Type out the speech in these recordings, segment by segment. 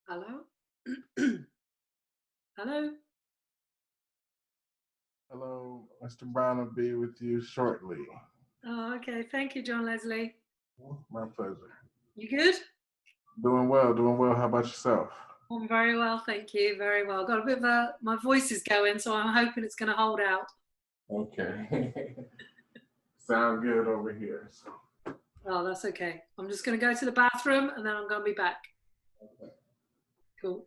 Hello? Hello? Hello, Mr. Brown will be with you shortly. Oh, okay. Thank you, John Leslie. My pleasure. You good? Doing well, doing well. How about yourself? I'm very well, thank you. Very well. Got a bit of my voice is going, so I'm hoping it's going to hold out. Okay. Sound good over here. So. Oh, that's okay. I'm just going to go to the bathroom and then I'm going to be back. Okay. Cool.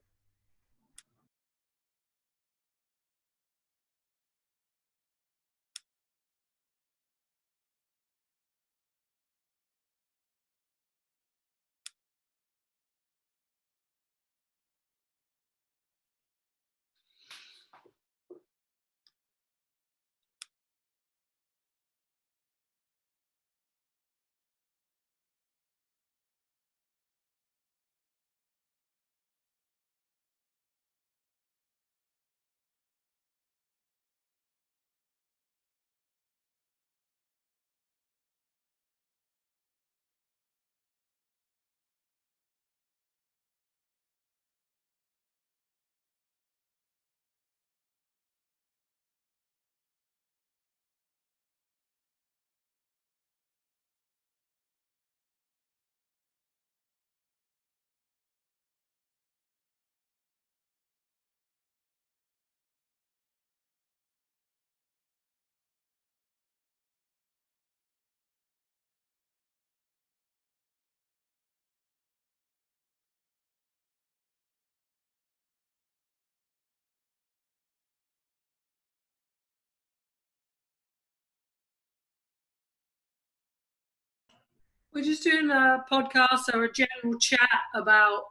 We're just doing a podcast or a general chat about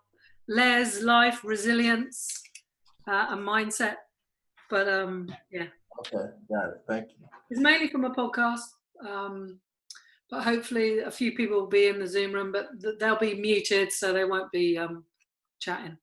Les, life, resilience, and mindset. But yeah. Okay, got it. Thank you. It's mainly from a podcast. But hopefully a few people will be in the Zoom room, but they'll be muted, so they won't be chatting.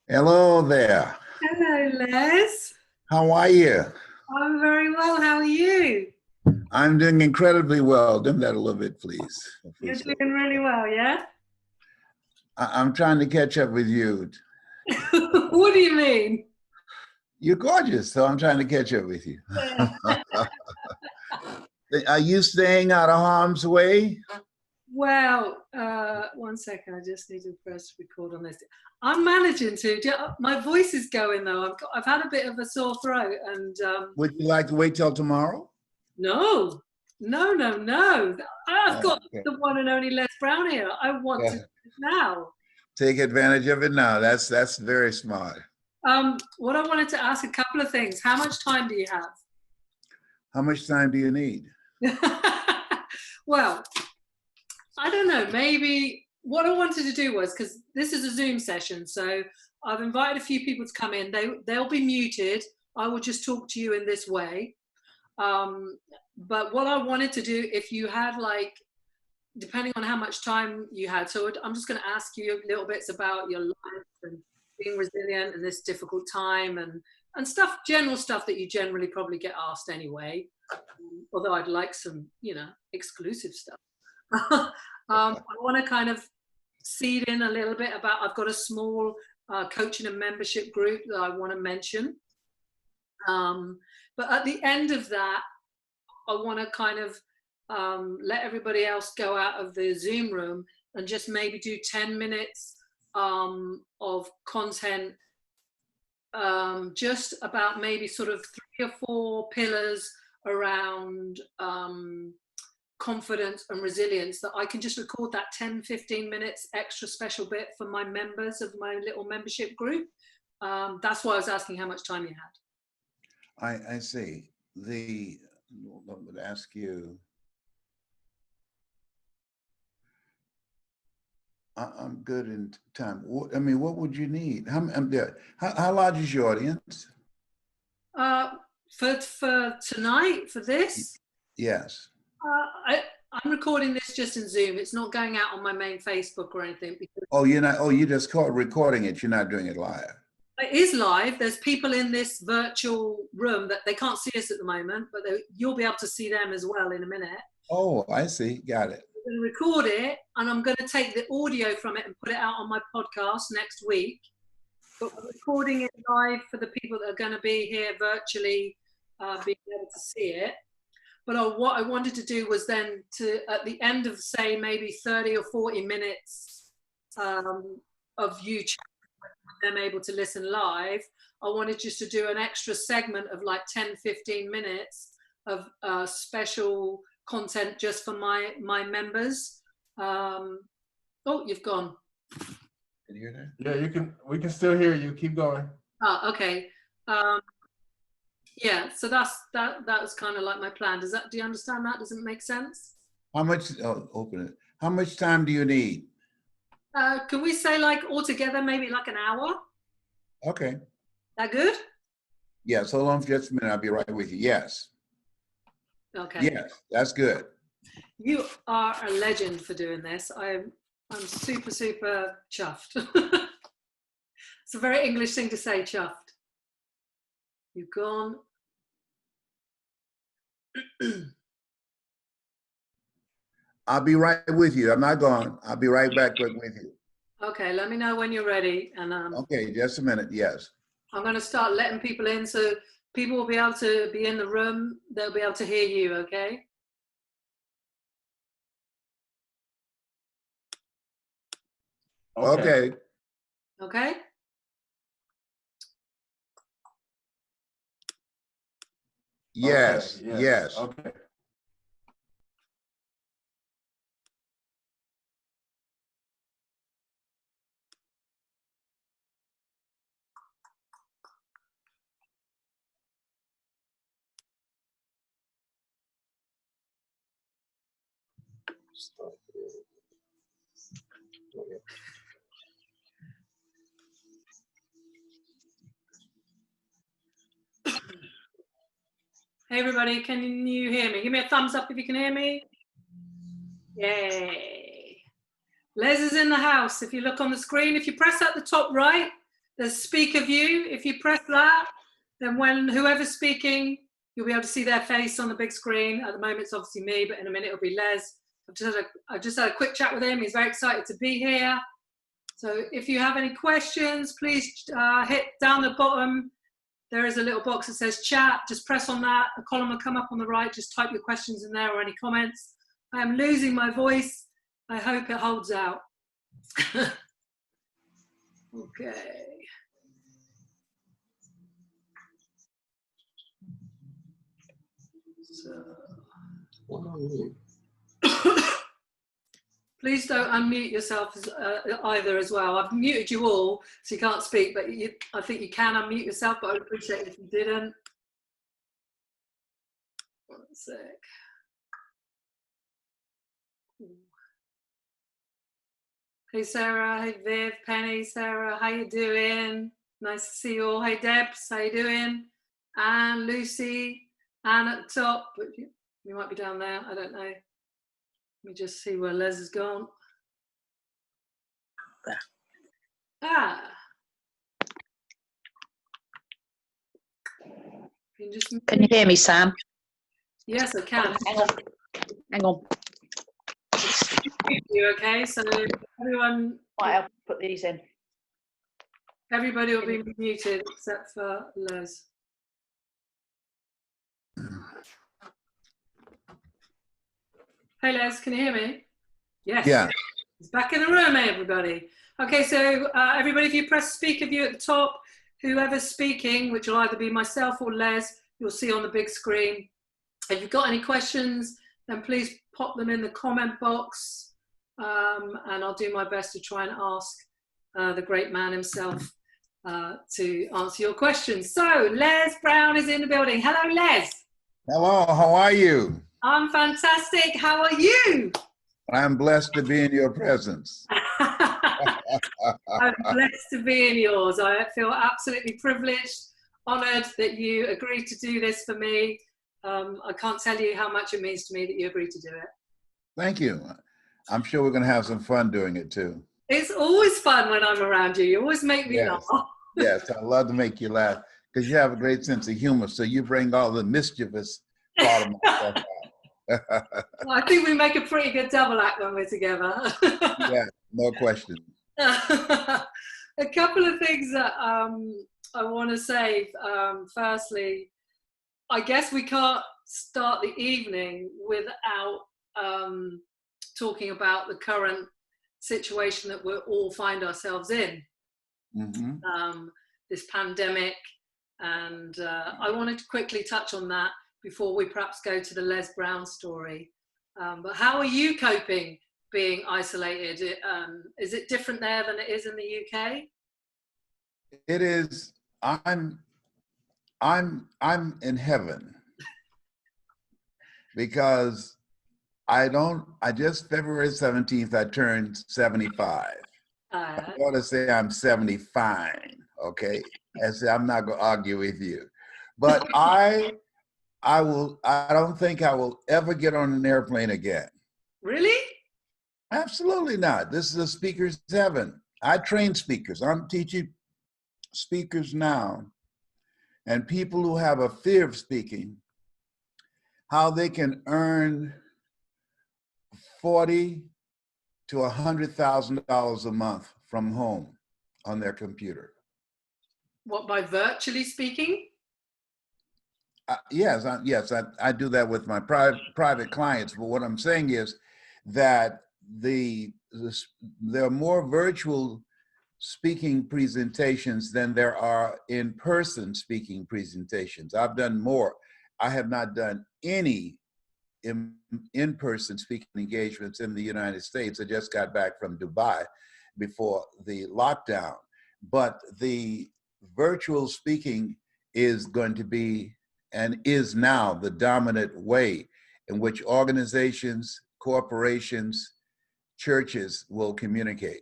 Hello there. Hello, Les. How are you? I'm very well. How are you? I'm doing incredibly well. Dim that a little bit, please. You're doing really well, yeah? I'm trying to catch up with you. What do you mean? You're gorgeous, so I'm trying to catch up with you. Yeah. Are you staying out of harm's way? Well, 1 second. I just need to press record on this. I'm managing to. My voice is going though. I've had a bit of a sore throat, and Would you like to wait till tomorrow? no. I've got Okay. the one and only Les Brown here. I want to Yeah. do it now. Take advantage of it now. That's very smart. What I wanted to ask a couple of things. How much time do you have? How much time do you need? Well, I don't know. Maybe what I wanted to do was, because this is a Zoom session, so I've invited a few people to come in. They'll be muted. I will just talk to you in this way. But what I wanted to do, if you had like, depending on how much time you had, so I'm just going to ask you little bits about your life and being resilient in this difficult time, and stuff, general stuff that you generally probably get asked anyway. Although I'd like some, exclusive stuff. I want to kind of seed in a little bit about, I've got a small coaching and membership group that I want to mention. But at the end of that, I want to kind of let everybody else go out of the Zoom room and just maybe do 10 minutes of content, just about maybe sort of 3 or 4 pillars around confidence and resilience, that I can just record that 10-15 minutes extra special bit for my members of my little membership group. That's why I was asking how much time you had. I see. I would ask you. I'm good in time. I mean, what would you need? How large is your audience? For tonight, for this, Yes. I'm recording this just in Zoom. It's not going out on my main Facebook or anything. Because Oh, you're not. Oh, you just recording it. You're not doing it live. it is live. There's people in this virtual room that they can't see us at the moment, but you'll be able to see them as well in a minute. Oh, I see. Got it. I'm going to record it, and I'm going to take the audio from it and put it out on my podcast next week. But we're recording it live for the people that are going to be here virtually, being able to see it. But what I wanted to do was then at the end of, say, maybe 30 or 40 minutes of you them able to listen live, I wanted just to do an extra segment of like 10, 15 minutes of special content just for my members. Oh, you've gone. Can you hear that? Yeah, we can still hear you. Keep going. Oh, okay. Yeah, so that was kind of like my plan. Do you understand that? Does it make sense? How much? Oh, open it. How much time do you need? Can we say like altogether maybe like an hour? Okay. That good? Yes. Hold on for just a minute. I'll be right with you. Yes. Okay. Yes, that's good. You are a legend for doing this. I'm super, super chuffed. It's a very English thing to say, chuffed. You've gone. I'll be right with you. I'm not gone. I'll be right back with you. Okay, let me know when you're ready. And Okay, just a minute. Yes. I'm going to start letting people in, so people will be able to be in the room. They'll be able to hear you, okay? Okay. Okay? Yes. Okay, Yes. Okay. Hey everybody, can you hear me? Give me a thumbs up if you can hear me. Yay. Les is in the house. If you look on the screen, if you press at the top right, there's speaker view. If you press that, then when whoever's speaking, you'll be able to see their face on the big screen. At the moment, it's obviously me, but in a minute it'll be Les. I just had a quick chat with him. He's very excited to be here. So if you have any questions, please hit down the bottom. There is a little box that says chat. Just press on that. A column will come up on the right. Just type your questions in there or any comments. I am losing my voice. I hope it holds out. Okay. So. Please don't unmute yourself either as well. I've muted you all, so you can't speak, but I think you can unmute yourself, but I'd appreciate it if you didn't. One sec. Hey Sarah, hey Viv, Penny, Sarah, how you doing? Nice to see you all. Hey Debs, how you doing? And Lucy, Anne at the top, but you might be down there, I don't know. Let me just see where Les has gone. There. Ah. Can you hear me, Sam? Yes, I can. Hang on. Hang on. You okay? So everyone. Right, I'll put these in. Everybody will be muted except for Les. Hey Les, can you hear me? Yes. Yeah. He's back in the room, everybody. Okay, so everybody, if you press speaker view at the top, whoever's speaking, which will either be myself or Les, you'll see on the big screen. If you've got any questions, then please pop them in the comment box, and I'll do my best to try and ask the great man himself to answer your questions. So Les Brown is in the building. Hello, Les. Hello, how are you? I'm fantastic. How are you? I'm blessed to be in your presence. I'm blessed to be in yours. I feel absolutely privileged, honoured that you agreed to do this for me. I can't tell you how much it means to me that you agreed to do it. Thank you. I'm sure we're going to have some fun doing it too. It's always fun when I'm around you. You always make me laugh. Yes, I love to make you laugh because you have a great sense of humor. So you bring all the mischievous part of myself out. I think we make a pretty good double act when we're together. Yeah, no question. A couple of things that I want to say. Firstly, I guess we can't start the evening without talking about the current situation that we all find ourselves in. Mm-hmm. This pandemic, and I wanted to quickly touch on that before we perhaps go to the Les Brown story. But how are you coping being isolated? Is it different there than it is in the UK? It is. I'm in heaven because I just February 17th, I turned 75. I want to say I'm 70 fine, okay? I say I'm not going to argue with you. But I don't think I will ever get on an airplane again. Really? Absolutely not. This is a speaker's heaven. I train speakers. I'm teaching speakers now, and people who have a fear of speaking, how they can earn $40,000 to $100,000 a month from home on their computer. What, by virtually speaking? Yes, I do that with my private clients. But what I'm saying is that there are more virtual speaking presentations than there are in-person speaking presentations. I've done more. I have not done any in-person speaking engagements in the United States. I just got back from Dubai before the lockdown. But the virtual speaking is going to be and is now the dominant way in which organizations, corporations, churches will communicate.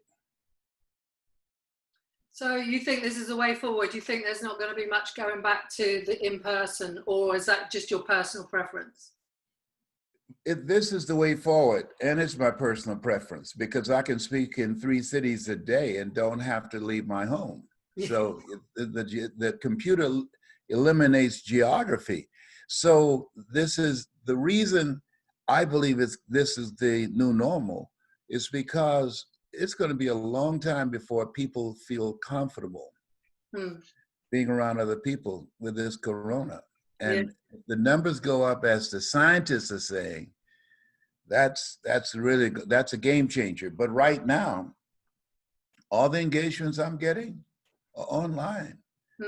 So you think this is the way forward? You think there's not going to be much going back to the in-person, or is that just your personal preference? This is the way forward, and it's my personal preference because I can speak in 3 cities a day and don't have to leave my home. Yeah. So the computer eliminates geography. So this is the reason I believe this is the new normal, is because it's going to be a long time before people feel comfortable being around other people with this corona. And the numbers go up, as the scientists are saying, that's a game changer. But right now, all the engagements I'm getting are online.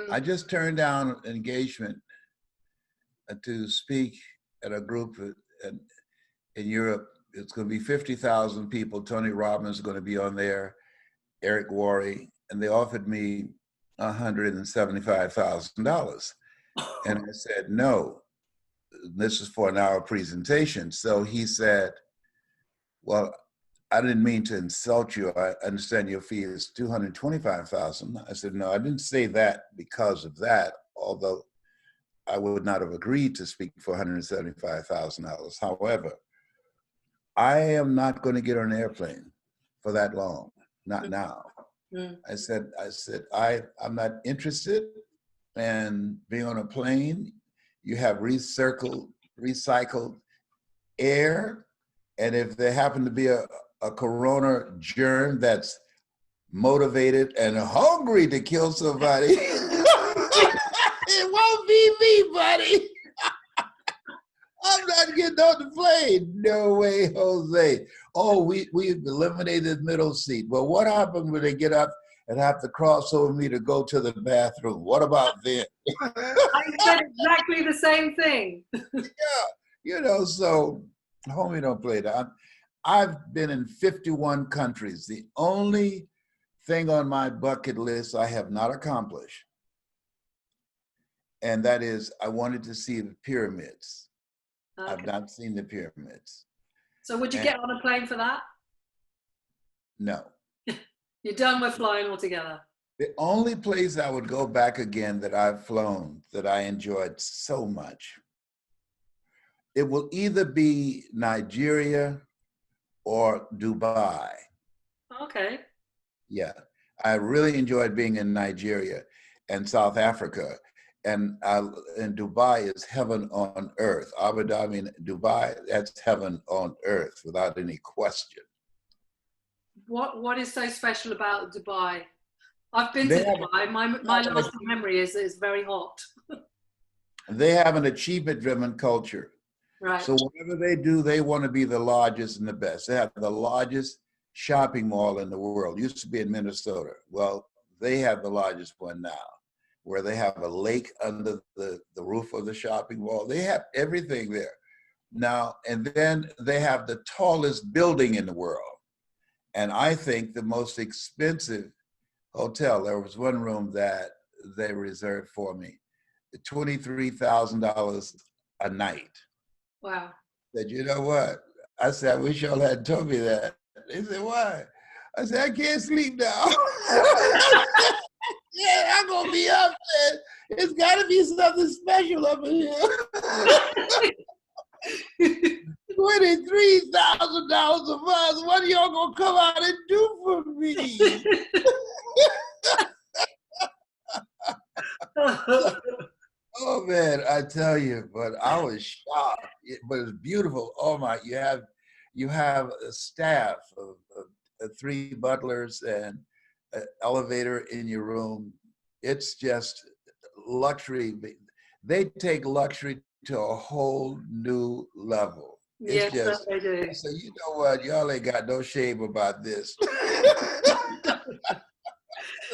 I just turned down an engagement to speak at a group in Europe. It's going to be 50,000 people. Tony Robbins is going to be on there, Eric Worre, and they offered me $175,000. And I said, no, this is for an hour presentation. So he said, well, I didn't mean to insult you. I understand your fee is $225,000. I said, no, I didn't say that because of that, although I would not have agreed to speak for $175,000. However, I am not going to get on an airplane for that long, not now. I said, I'm not interested in being on a plane. You have recycled air, and if there happen to be a corona germ that's motivated and hungry to kill somebody, it won't be me, buddy. I'm not getting on the plane. No way, Jose. Oh, we've eliminated middle seat. Well, what happened when they get up and have to cross over me to go to the bathroom? What about then? I said exactly the same thing. Yeah, so homie, don't play that. I've been in 51 countries. The only thing on my bucket list I have not accomplished. And that is, I wanted to see the pyramids. I've Okay. not seen the pyramids. So would you And get on a plane for that? no. You're done with flying altogether. The only place I would go back again that I've flown that I enjoyed so much, it will either be Nigeria or Dubai. Okay. Yeah, I really enjoyed being in Nigeria and South Africa. And Dubai is heaven on earth. Abu Dhabi and Dubai, that's heaven on earth without any question. What is so special about Dubai? I've been They to have, Dubai. My lasting memory is that it's very hot. they have an achievement-driven culture. Right. So whatever they do, they want to be the largest and the best. They have the largest shopping mall in the world. Used to be in Minnesota. Well, they have the largest one now, where they have a lake under the roof of the shopping mall. They have everything there. Now, and then they have the tallest building in the world. And I think the most expensive hotel, there was one room that they reserved for me, $23,000 a night. Wow. Said, you know what? I said, I wish y'all had told me that. They said, why? I said, I can't sleep now. Yeah, I'm gonna be up there. It's gotta be something special up in here. $23,000 a month. What are y'all gonna come out and do for me? Oh man, I tell you, but I was shocked. But it's beautiful. Oh my, you have a staff of 3 butlers and an elevator in your room. It's just luxury. They take luxury to a whole new level. It's Yes, just, they do. so you know what, y'all ain't got no shame about this.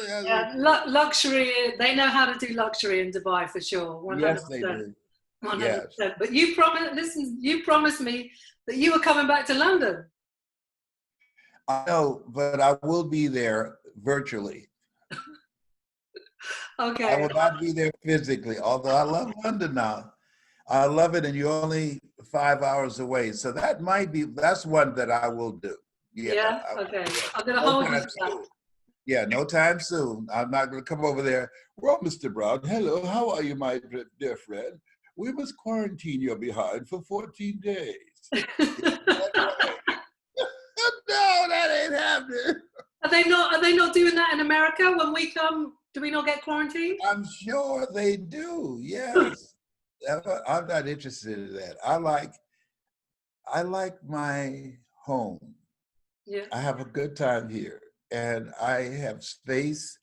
Yeah, luxury. They know how to do luxury in Dubai for sure. 100%. Yes, they do. 100%. Yes. But you promised. Listen, you promised me that you were coming back to London. I know, but I will be there virtually. Okay. I will not be there physically, although I love London now. I love it, and you're only 5 hours away. So that's one that I will do. Yeah. Okay. I'm gonna No hold you time to that. soon. Yeah, no time soon. I'm not going to come over there. Well, Mr. Brown, hello, how are you, my dear friend? We must quarantine you behind for 14 days. No, that ain't happening. Are they not doing that in America? When we come, do we not get quarantined? I'm sure they do. Yes. I'm not interested in that. I like my home. Yeah. I have a good time here, and I have space,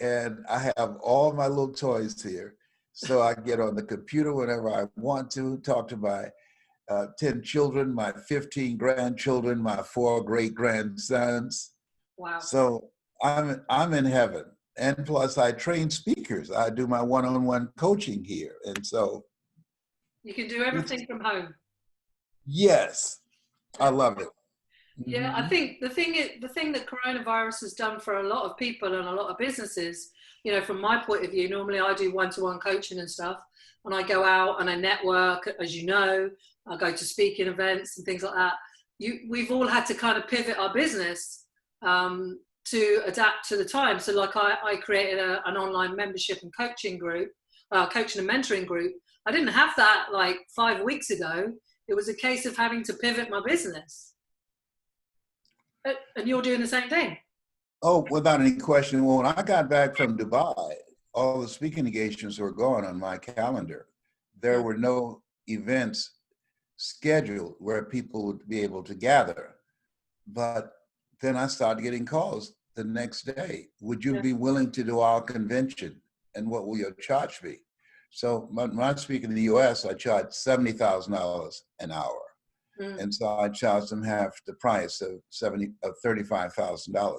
and I have all my little toys here. So I get on the computer whenever I want to, talk to my 10 children, my 15 grandchildren, my 4 great-grandsons. Wow. So I'm in heaven. And plus I train speakers. I do my one-on-one coaching here. And so You can do everything from home. yes, I love it. Yeah, I think the thing that coronavirus has done for a lot of people and a lot of businesses, you know, from my point of view, normally I do one-to-one coaching and stuff, and I go out and I network, as you know, I go to speaking events and things like that. We've all had to kind of pivot our business to adapt to the time. So like I created an online membership and coaching group, coaching and mentoring group. I didn't have that like 5 weeks ago. It was a case of having to pivot my business. And you're doing the same thing. Oh, without any question. When I got back from Dubai, all the speaking engagements were gone on my calendar. There were no events scheduled where people would be able to gather. But then I started getting calls the next day. Would you be willing to do our convention? And what will your charge be? So when I speak in the US, I charge $70,000 an hour. And so I charged them half the price of $35,000.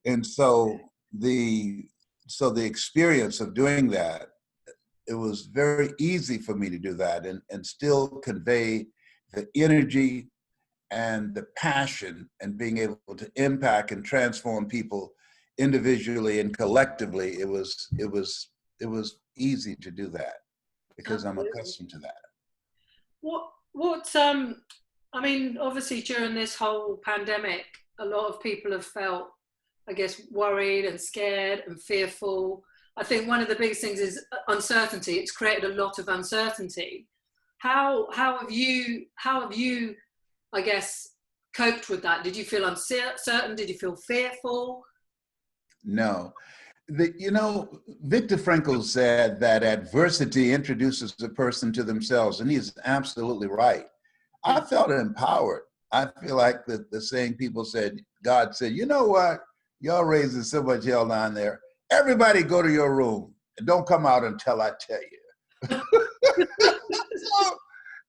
And so the experience of doing that, it was very easy for me to do that and still convey the energy and the passion and being able to impact and transform people individually and collectively, it was easy to do that because I'm Absolutely. accustomed to that. I mean, obviously during this whole pandemic, a lot of people have felt, I guess, worried and scared and fearful. I think one of the biggest things is uncertainty. It's created a lot of uncertainty. How have you, I guess, coped with that? Did you feel uncertain? Did you feel fearful? No. Viktor Frankl said that adversity introduces a person to themselves, and he's absolutely right. I felt empowered. I feel like the saying people said, God said, you know what? Y'all raising so much hell down there. Everybody go to your room and don't come out until I tell you. So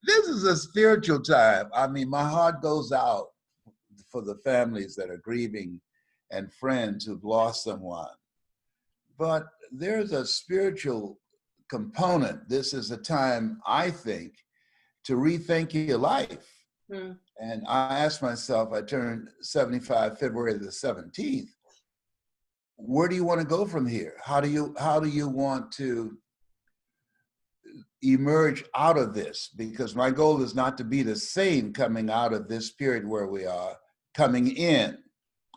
this is a spiritual time. I mean, my heart goes out for the families that are grieving and friends who've lost someone. But there's a spiritual component. This is a time, I think, to rethink your life. Mm. And I asked myself, I turned 75 February the 17th. Where do you want to go from here? How do you want to emerge out of this? Because my goal is not to be the same coming out of this period where we are coming in.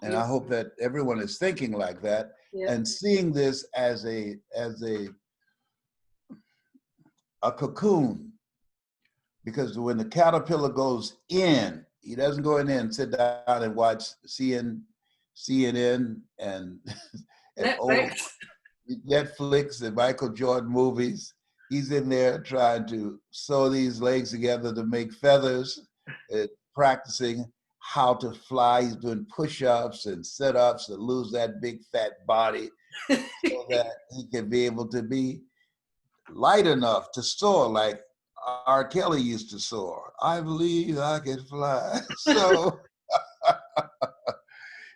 And I hope that everyone is thinking like that. Yeah. And seeing this as a cocoon, because when the caterpillar goes in, he doesn't go in there and sit down and watch CNN and Netflix and Michael Jordan movies. He's in there trying to sew these legs together to make feathers, practicing how to fly. He's doing push-ups and sit-ups to lose that big fat body so that he can be able to be light enough to soar like R. Kelly used to soar. I believe I can fly.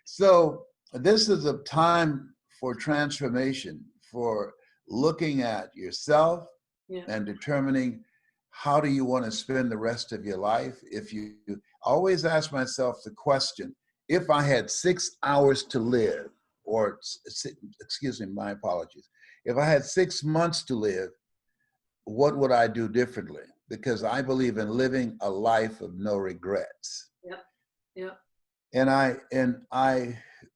So this is a time for transformation, for looking at yourself and determining how do you want to spend the rest of your life. If you always ask myself the question, if I had 6 hours to live, or excuse me, my apologies. If I had 6 months to live, what would I do differently? Because I believe in living a life of no regrets. Yeah. And I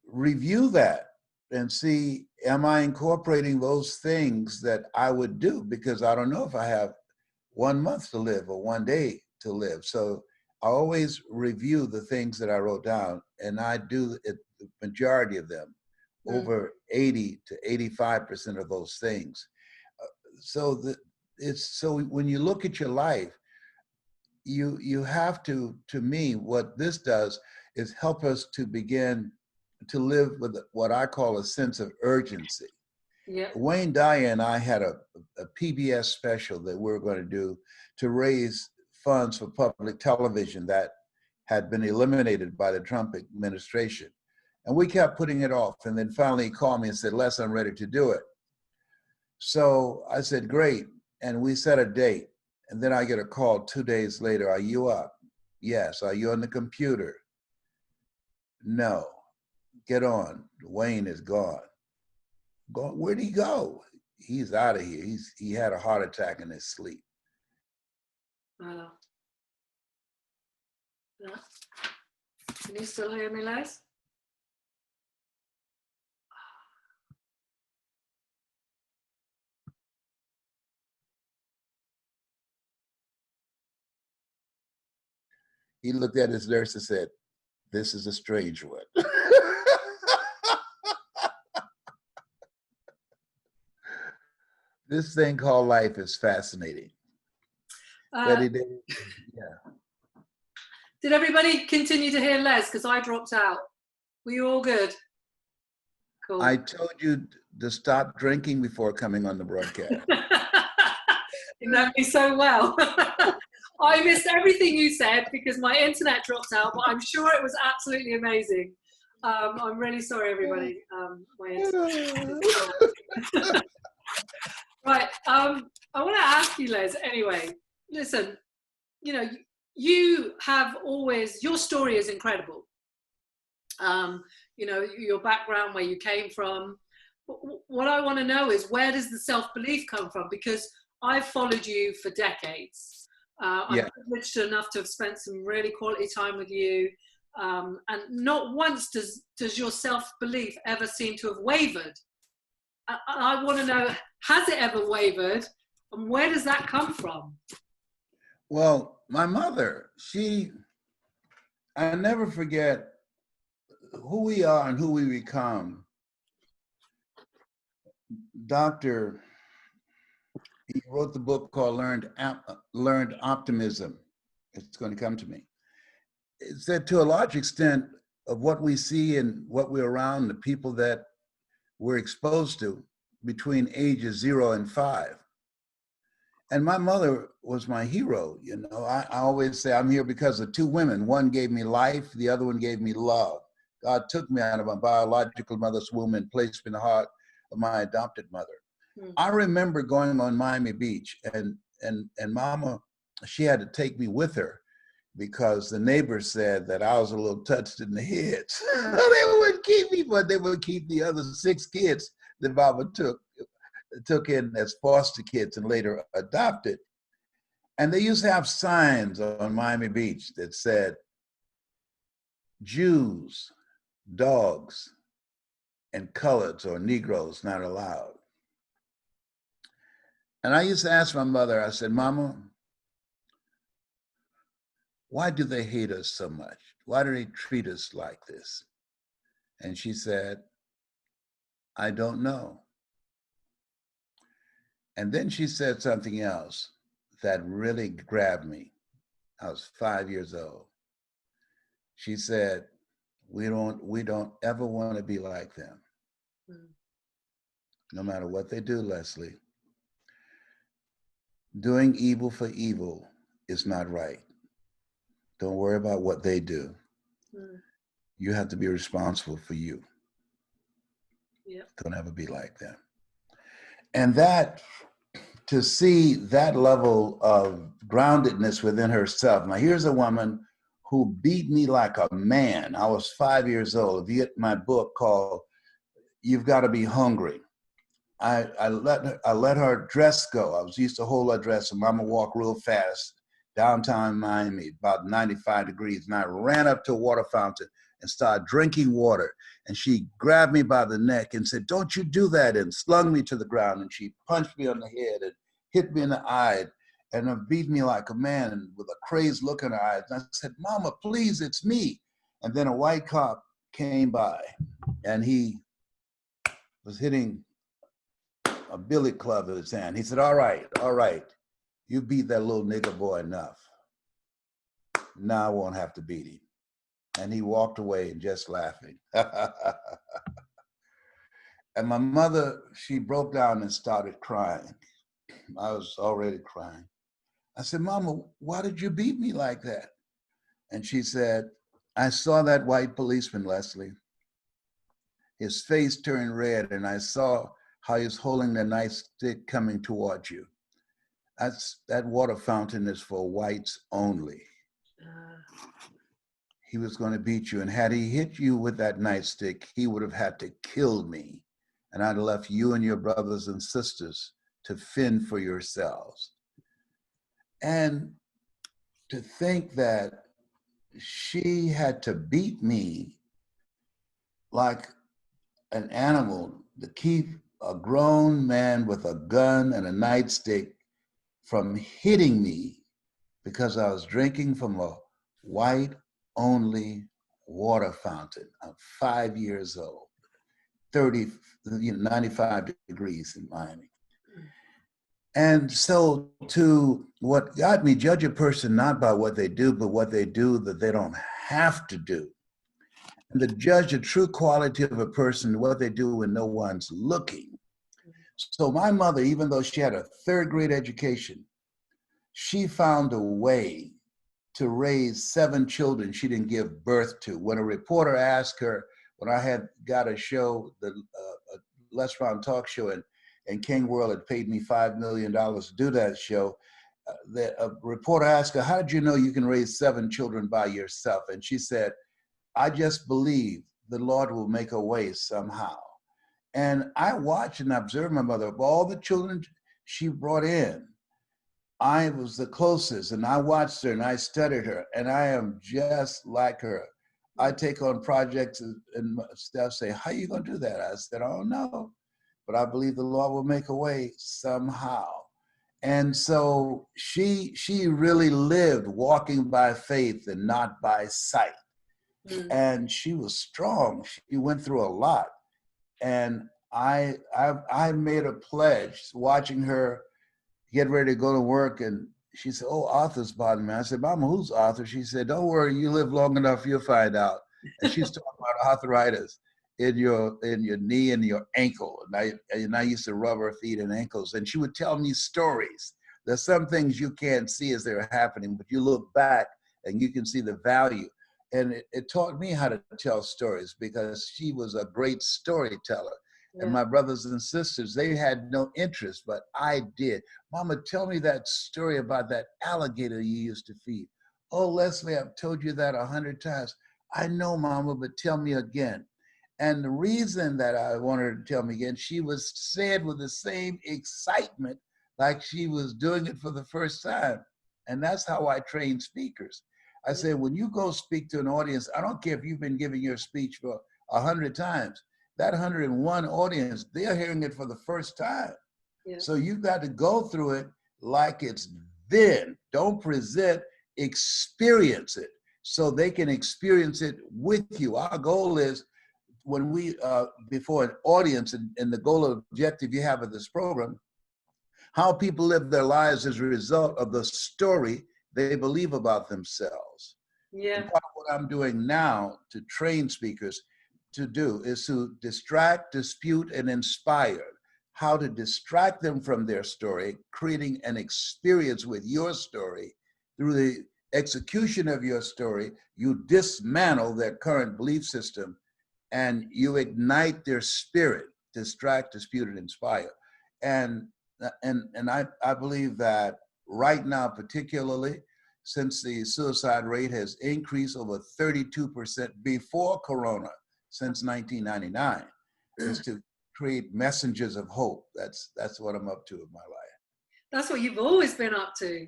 review that and see, am I incorporating those things that I would do? Because I don't know if I have 1 month to live or 1 day to live. So I always review the things that I wrote down, and I do the majority of them, over 80 to 85% of those things. So when you look at your life, you have to me, what this does is help us to begin to live with what I call a sense of urgency. Yeah. Wayne Dyer and I had a PBS special that we were going to do to raise funds for public television that had been eliminated by the Trump administration. And we kept putting it off. And then finally he called me and said, Les, I'm ready to do it. So I said, great. And we set a date. And then I get a call 2 days later. Are you up? Yes. Are you on the computer? No. Get on. Wayne is gone. Where'd he go? He's out of here. He had a heart attack in his sleep. Wow. Can you still hear me, Les? He looked at his nurse and said, this is a strange one. This thing called life is fascinating. Did everybody continue to hear Les? Because I dropped out. Were you all good? Cool. I told you to stop drinking before coming on the broadcast. You know me so well. I missed everything you said because my internet dropped out, but I'm sure it was absolutely amazing. I'm really sorry, everybody. My internet. Right. I want to ask you, Les, anyway, listen, you have always, your story is incredible. you know, your background, where you came from. What I want to know is, where does the self-belief come from? Because I've followed you for decades. I'm Yeah. privileged enough to have spent some really quality time with you. And not once does your self-belief ever seem to have wavered. I want to know, has it ever wavered? And where does that come from? Well, my mother, I never forget who we are and who we become. He wrote the book called Learned Optimism. It's going to come to me. It said, to a large extent, of what we see and what we're around, the people that we're exposed to between ages 0 and 5. And my mother was my hero. You know, I always say I'm here because of 2 women. One gave me life, the other one gave me love. God took me out of my biological mother's womb and placed me in the heart of my adopted mother. I remember going on Miami Beach, and Mama, she had to take me with her because the neighbors said that I was a little touched in the head. So they wouldn't keep me, but they would keep the other 6 kids that Mama took in as foster kids and later adopted. And they used to have signs on Miami Beach that said, Jews, dogs, and coloreds or Negroes not allowed. And I used to ask my mother, I said, Mama, why do they hate us so much? Why do they treat us like this? And she said, I don't know. And then she said something else that really grabbed me. I was 5 years old. She said, we don't ever want to be like them. No matter what they do, Leslie. Doing evil for evil is not right. Don't worry about what they do. You have to be responsible for you. Yep. Don't ever be like them. And that, to see that level of groundedness within herself. Now, here's a woman who beat me like a man. I was 5 years old. If you get my book called You've Got to Be Hungry, I let her dress go. I was used to hold her dress, and Mama walked real fast downtown Miami, about 95 degrees. And I ran up to a water fountain and started drinking water. And she grabbed me by the neck and said, don't you do that, and slung me to the ground. And she punched me on the head and hit me in the eye and beat me like a man with a crazed look in her eyes. And I said, Mama, please, it's me. And then a white cop came by, and he was hitting a billiard club in his hand. He said, all right, you beat that little nigger boy enough. Now I won't have to beat him. And he walked away and just laughing. And my mother, she broke down and started crying. I was already crying. I said, Mama, why did you beat me like that? And she said, I saw that white policeman, Leslie. His face turned red, and I saw how he was holding the nightstick coming towards you. That water fountain is for whites only. He was going to beat you, and had he hit you with that nightstick, he would have had to kill me, and I'd have left you and your brothers and sisters to fend for yourselves. And to think that she had to beat me like an animal to keep a grown man with a gun and a nightstick from hitting me because I was drinking from a white-only water fountain. I'm 5 years old, 95 degrees in Miami. And so to what got me, judge a person not by what they do, but what they do that they don't have to do. And to judge the true quality of a person, what they do when no one's looking. So my mother, even though she had a 3rd grade education, she found a way to raise 7 children she didn't give birth to. When a reporter asked her, when I had got a show, the Les Brown talk show, and King World had paid me $5 million to do that show, a reporter asked her, how did you know you can raise 7 children by yourself? And she said, I just believe the Lord will make a way somehow. And I watched and observed my mother. Of all the children she brought in, I was the closest, and I watched her and I studied her, and I am just like her. I take on projects and stuff, say, how you gonna do that? I said, I don't know, but I believe the Lord will make a way somehow. And so she really lived walking by faith and not by sight. And she was strong. She went through a lot. And I made a pledge watching her get ready to go to work, and she said, oh, Arthur's bothering me. I said, Mama, who's Arthur? She said, don't worry, you live long enough, you'll find out. And she's talking about arthritis in your knee and your ankle. And I used to rub her feet and ankles, and she would tell me stories. There's some things you can't see as they're happening, but you look back and you can see the value. And it taught me how to tell stories, because she was a great storyteller. Yeah. And my brothers and sisters, they had no interest, but I did. Mama, tell me that story about that alligator you used to feed. Oh, Leslie, I've told you that 100 times. I know, Mama, but tell me again. And the reason that I wanted her to tell me again, she was said with the same excitement like she was doing it for the first time. And that's how I train speakers. I say, when you go speak to an audience, I don't care if you've been giving your speech for 100 times, that 101 audience, they're hearing it for the first time. Yeah. So you've got to go through it like it's then. Don't present, experience it so they can experience it with you. Our goal is, when we, before an audience, and the goal or objective you have of this program, how people live their lives as a result of the story they believe about themselves. Yeah. And part of what I'm doing now to train speakers to do is to distract, dispute, and inspire. How to distract them from their story, creating an experience with your story. Through the execution of your story, you dismantle their current belief system and you ignite their spirit. Distract, dispute, and inspire. And I believe that right now, particularly since the suicide rate has increased over 32% before Corona, since 1999, is to create messengers of hope. That's what I'm up to in my life. That's what you've always been up to.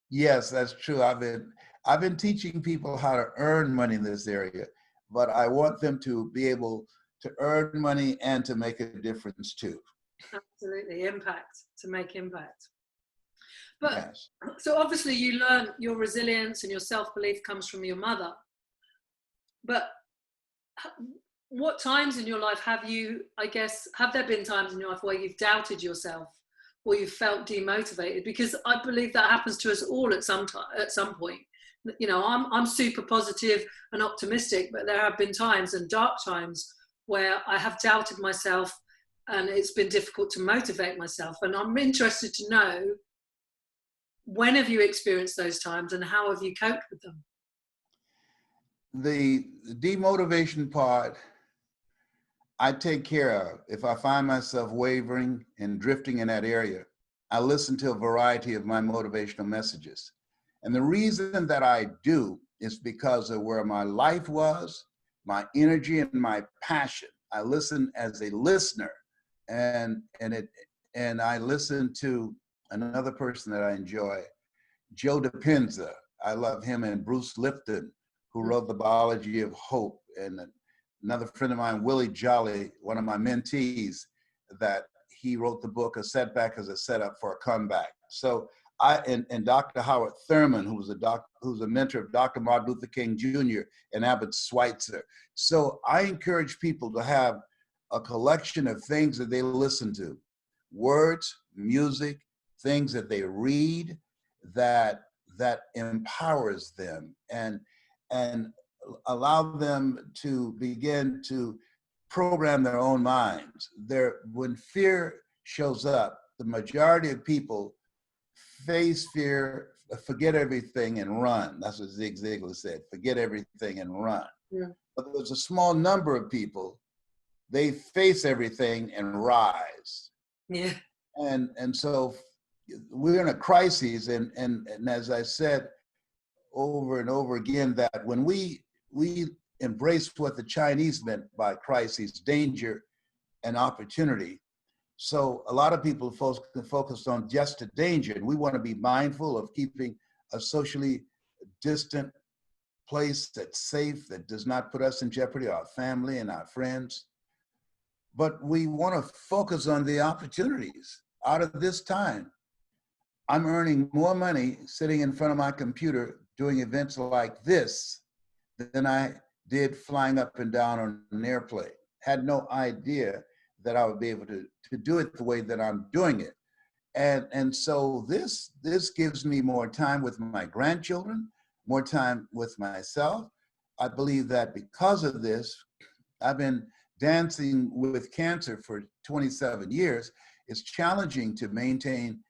Yes, that's true. I've been teaching people how to earn money in this area, but I want them to be able to earn money and to make a difference too. Absolutely, to make impact. But yes. So obviously you learn your resilience and your self-belief comes from your mother. But what times in your life have there been times in your life where you've doubted yourself or you felt demotivated? Because I believe that happens to us all at some point. You know, I'm super positive and optimistic, but there have been times, and dark times, where I have doubted myself and it's been difficult to motivate myself. And I'm interested to know, when have you experienced those times and how have you coped with them? The demotivation part, I take care of. If I find myself wavering and drifting in that area, I listen to a variety of my motivational messages. And the reason that I do is because of where my life was, my energy and my passion. I listen as a listener, and I listen to another person that I enjoy, Joe Dispenza. I love him, and Bruce Lipton, who wrote The Biology of Hope, and another friend of mine, Willie Jolly, one of my mentees, that he wrote the book, A Setback is a Setup for a Comeback. So and Dr. Howard Thurman, who's a mentor of Dr. Martin Luther King Jr. and Albert Schweitzer. So I encourage people to have a collection of things that they listen to, words, music, things that they read that empowers them and allow them to begin to program their own minds. When fear shows up, the majority of people face fear, forget everything and run. That's what Zig Ziglar said, forget everything and run. Yeah. But there's a small number of people, they face everything and rise. Yeah. And so we're in a crisis, and as I said over and over again, that when we embraced what the Chinese meant by crisis: danger and opportunity. So a lot of people focused on just the danger, and we want to be mindful of keeping a socially distant place that's safe, that does not put us in jeopardy, our family and our friends. But we want to focus on the opportunities. Out of this time, I'm earning more money sitting in front of my computer doing events like this than I did flying up and down on an airplane. Had no idea that I would be able to do it the way that I'm doing it. And so this gives me more time with my grandchildren, more time with myself. I believe that because of this, I've been dancing with cancer for 27 years. It's challenging to maintain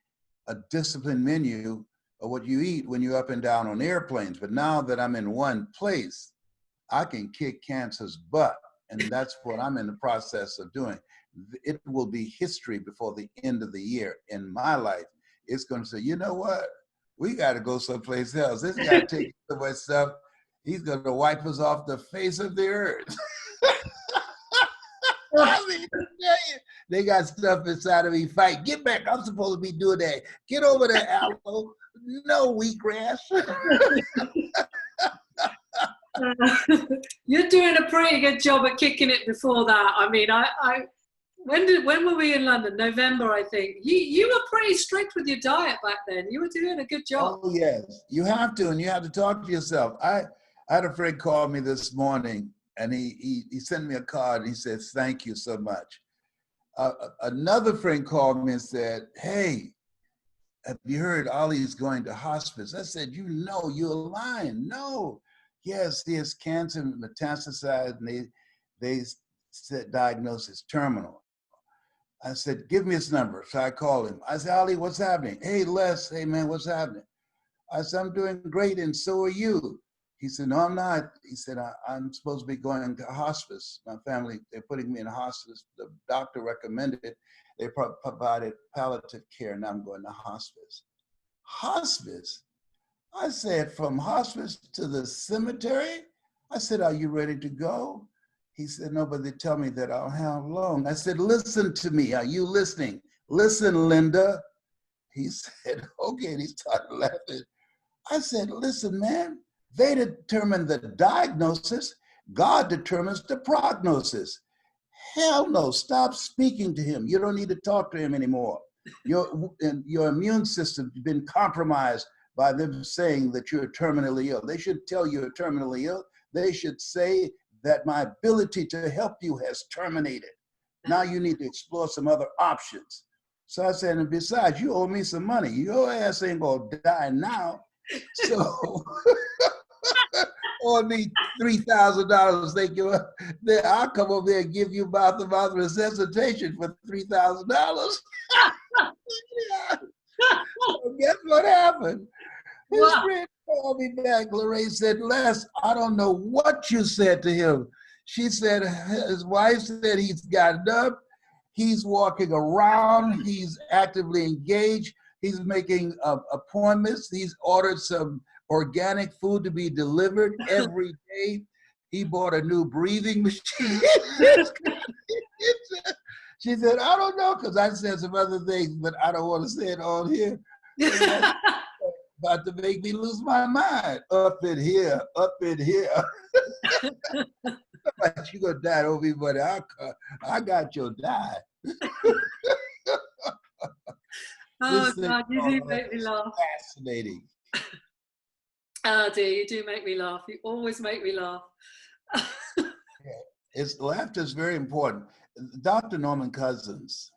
a disciplined menu of what you eat when you're up and down on airplanes. But now that I'm in one place, I can kick cancer's butt. And that's what I'm in the process of doing. It will be history before the end of the year in my life. It's going to say, you know what? We got to go someplace else. This guy takes so much stuff. He's going to wipe us off the face of the earth. I mean, they got stuff inside of me. Fight. Get back. I'm supposed to be doing that. Get over there, Alpo. No, wheatgrass. You're doing a pretty good job at kicking it before that. I mean, when were we in London? November, I think. You were pretty strict with your diet back then. You were doing a good job. Oh, yes. You have to, and you have to talk to yourself. I had a friend call me this morning, and he sent me a card, and he said, thank you so much. Another friend called me and said, hey, have you heard Ollie's going to hospice? I said, you know, you're lying. No. Yes, he has cancer metastasized, and they said diagnosis terminal. I said, give me his number. So I called him. I said, Ollie, what's happening? Hey, Les, hey, man, what's happening? I said, I'm doing great, and so are you. He said, no, I'm not. He said, I'm supposed to be going to hospice. My family, they're putting me in hospice. The doctor recommended it. They provided palliative care, and I'm going to hospice. Hospice? I said, from hospice to the cemetery? I said, are you ready to go? He said, no, but they tell me that I'll have long. I said, listen to me. Are you listening? Listen, Linda. He said, okay. And he started laughing. I said, listen, man, they determine the diagnosis. God determines the prognosis. Hell no, stop speaking to him. You don't need to talk to him anymore. Your immune system has been compromised by them saying that you're terminally ill. They should tell you you're terminally ill. They should say that my ability to help you has terminated. Now you need to explore some other options. So I said, and besides, you owe me some money. Your ass ain't gonna die now. So owe me $3,000. Think you? I'll come over there and give you mouth-to-mouth resuscitation for $3,000. Yeah. So guess what happened? His friend called me back. Lorraine said, Les, I don't know what you said to him. She said his wife said he's gotten up, he's walking around, he's actively engaged, he's making appointments, he's ordered some organic food to be delivered every day. He bought a new breathing machine. She said, I don't know, because I said some other things, but I don't want to say it on here. About to make me lose my mind. Up in here, up in here. You gonna die over me, buddy. I got your die. Oh God, you do make me laugh. Fascinating. Oh dear, you do make me laugh. You always make me laugh. Laughter is very important. Dr. Norman Cousins,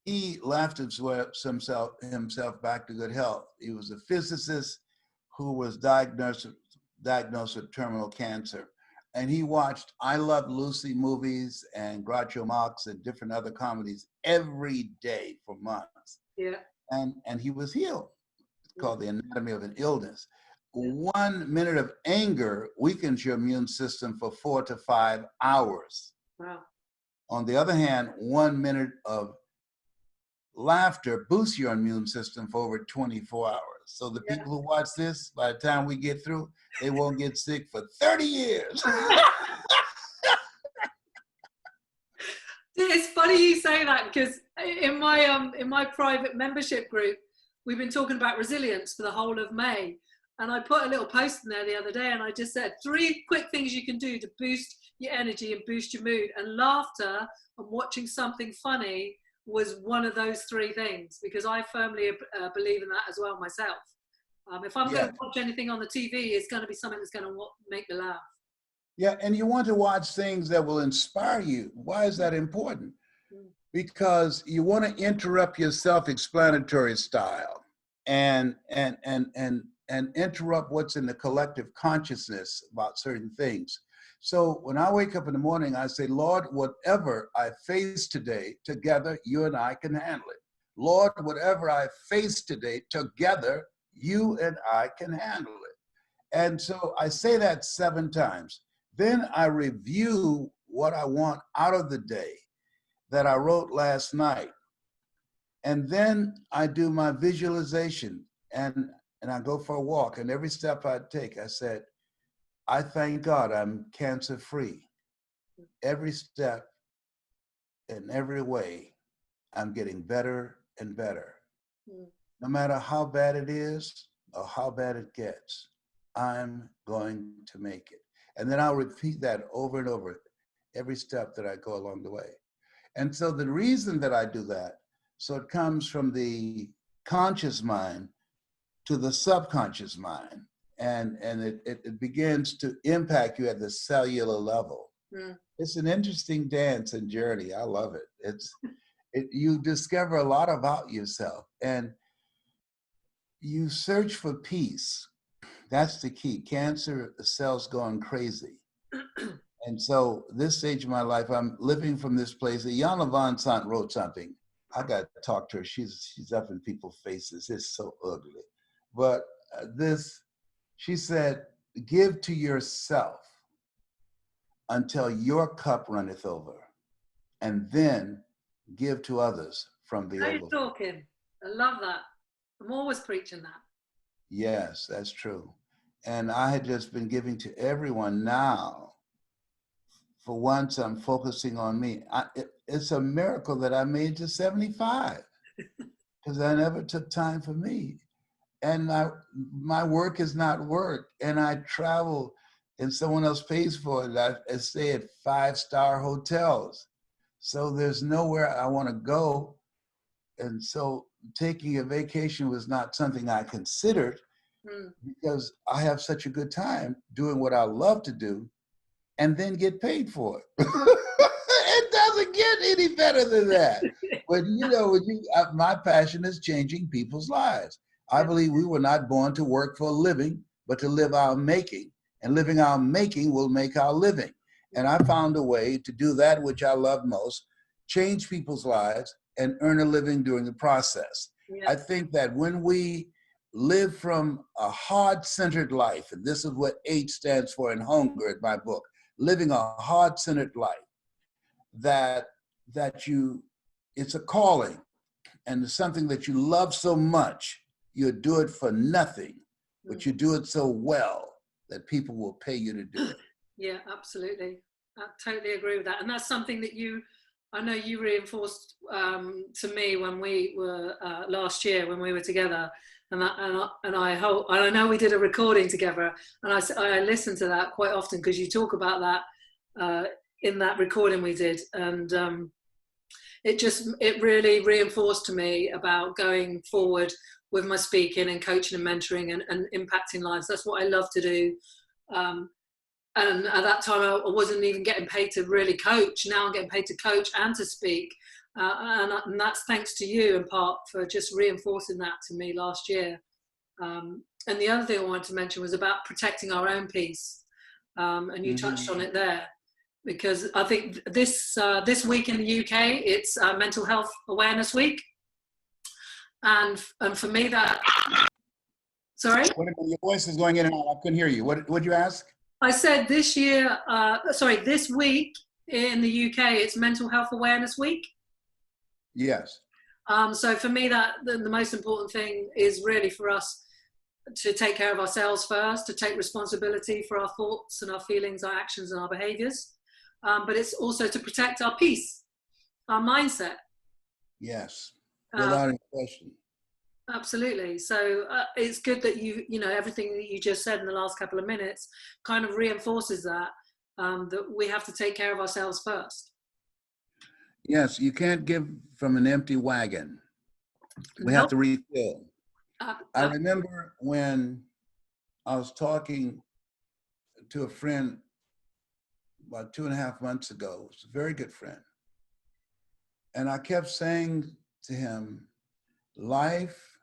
he laughed himself back to good health. He was a physicist who was diagnosed with terminal cancer. And he watched I Love Lucy movies and Groucho Marx and different other comedies every day for months. Yeah. And he was healed. It's called The Anatomy of an Illness. 1 minute of anger weakens your immune system for 4 to 5 hours. Wow. On the other hand, 1 minute of laughter boosts your immune system for over 24 hours. So the Yeah. people who watch this, by the time we get through, they won't get sick for 30 years. It's funny you say that, because in my private membership group, we've been talking about resilience for the whole of May. And I put a little post in there the other day, and I just said 3 quick things you can do to boost your energy and boost your mood. And laughter and watching something funny was one of those 3 things, because I firmly believe in that as well myself. If I'm going to watch anything on the TV, it's going to be something that's going to make me laugh. Yeah, and you want to watch things that will inspire you. Why is that important? Because you want to interrupt your self-explanatory style and interrupt what's in the collective consciousness about certain things. So when I wake up in the morning, I say, Lord, whatever I face today, together, you and I can handle it. Lord, whatever I face today, together, you and I can handle it. And so I say that 7 times. Then I review what I want out of the day that I wrote last night. And then I do my visualization, and I go for a walk. And every step I take, I said, I thank God I'm cancer free. Every step, in every way, I'm getting better and better. No matter how bad it is or how bad it gets, I'm going to make it. And then I'll repeat that over and over, every step that I go along the way. And so the reason that I do that, so it comes from the conscious mind to the subconscious mind, and it begins to impact you at the cellular level. It's an interesting dance and journey. I love it. You discover a lot about yourself, and you search for peace. That's the key. Cancer cells going crazy. And so this stage of my life, I'm living from this place. Iyanla Vanzant wrote something. I got to talk to her. She's up in people's faces. It's so ugly. But she said, give to yourself until your cup runneth over, and then give to others from the How you overflow. talking? I love that. I'm always preaching that. Yes, that's true. And I had just been giving to everyone. Now, for once, I'm focusing on me. It's a miracle that I made to 75, because I never took time for me. And my work is not work. And I travel and someone else pays for it. I stay at 5-star hotels. So there's nowhere I want to go. And so taking a vacation was not something I considered, because I have such a good time doing what I love to do and then get paid for it. It doesn't get any better than that. But my passion is changing people's lives. I believe we were not born to work for a living, but to live our making. And living our making will make our living. And I found a way to do that which I love most, change people's lives, and earn a living during the process. Yeah. I think that when we live from a heart-centered life, and this is what H stands for in Hunger in my book, living a heart-centered life, it's a calling, and it's something that you love so much, you do it for nothing, but you do it so well that people will pay you to do it. Yeah, absolutely. I totally agree with that. And that's something that I know you reinforced to me when we were last year when we were together. And I know we did a recording together, and I listened to that quite often, because you talk about that in that recording we did. And it really reinforced to me about going forward with my speaking and coaching and mentoring and impacting lives. That's what I love to do. And at that time, I wasn't even getting paid to really coach. Now I'm getting paid to coach and to speak. And that's thanks to you in part for just reinforcing that to me last year. And the other thing I wanted to mention was about protecting our own peace. And you touched on it there, because I think this week in the UK, it's Mental Health Awareness Week. And for me that, sorry? Your voice is going in and out. I couldn't hear you. What did you ask? I said this week in the UK, it's Mental Health Awareness Week. Yes. So for me, that the most important thing is really for us to take care of ourselves first, to take responsibility for our thoughts and our feelings, our actions and our behaviors. But it's also to protect our peace, our mindset. Yes, Um, without any question. Absolutely. So it's good that you know, everything that you just said in the last couple of minutes kind of reinforces that, that we have to take care of ourselves first. Yes, you can't give from an empty wagon. We have Nope. to refill. I remember when I was talking to a friend about 2.5 months ago. It's a very good friend. And I kept saying to him, life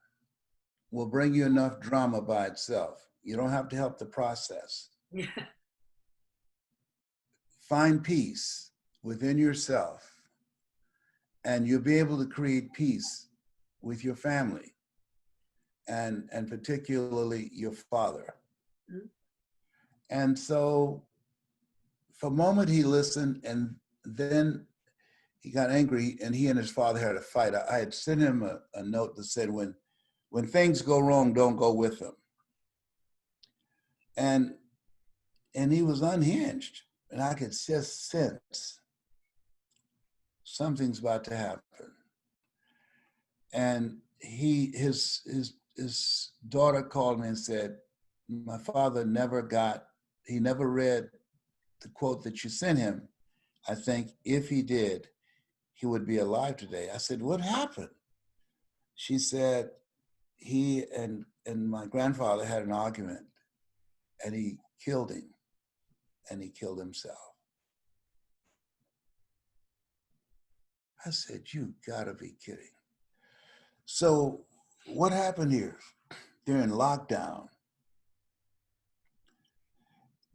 will bring you enough drama by itself. You don't have to help the process. Yeah. Find peace within yourself, and you'll be able to create peace with your family, and particularly your father. Mm-hmm. And so for a moment he listened, and then he got angry, and he and his father had a fight. I had sent him a note that said, when things go wrong, don't go with them. And he was unhinged, and I could just sense something's about to happen. And his daughter called me and said, my father never read the quote that you sent him. I think if he did, he would be alive today. I said, what happened? She said, he and my grandfather had an argument, and he killed him, and he killed himself. I said, you gotta be kidding. So what happened here? They're in lockdown.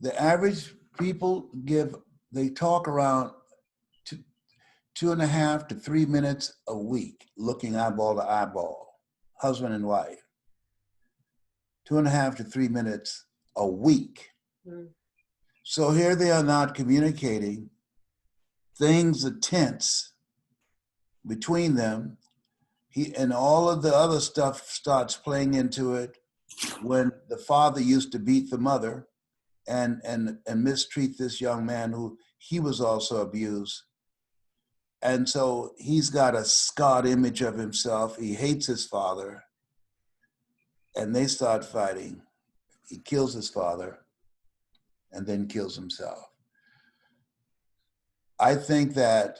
The average people they talk around 2.5 to 3 minutes a week, looking eyeball to eyeball, husband and wife. 2.5 to 3 minutes a week. Mm. So here they are not communicating. Things are tense between them. And all of the other stuff starts playing into it when the father used to beat the mother and mistreat this young man who he was also abused. And so he's got a scarred image of himself. He hates his father, and they start fighting. He kills his father and then kills himself. I think that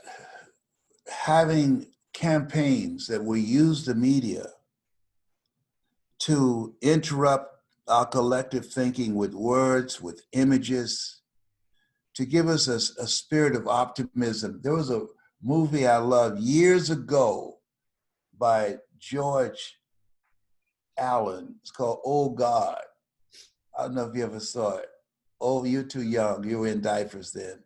having campaigns that we use the media to interrupt our collective thinking with words, with images, to give us a spirit of optimism. There was a movie I loved years ago by George Allen. It's called Oh God. I don't know if you ever saw it. Oh, you're too young. You were in diapers then.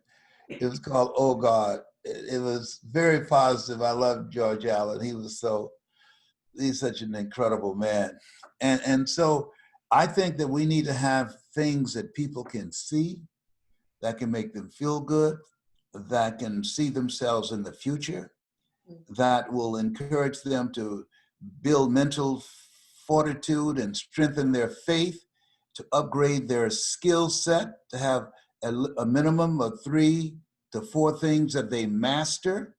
It was called Oh God. It was very positive. I loved George Allen. He's such an incredible man. And so I think that we need to have things that people can see, that can make them feel good, that can see themselves in the future, that will encourage them to build mental fortitude and strengthen their faith, to upgrade their skill set, to have a minimum of 3 to 4 things that they master,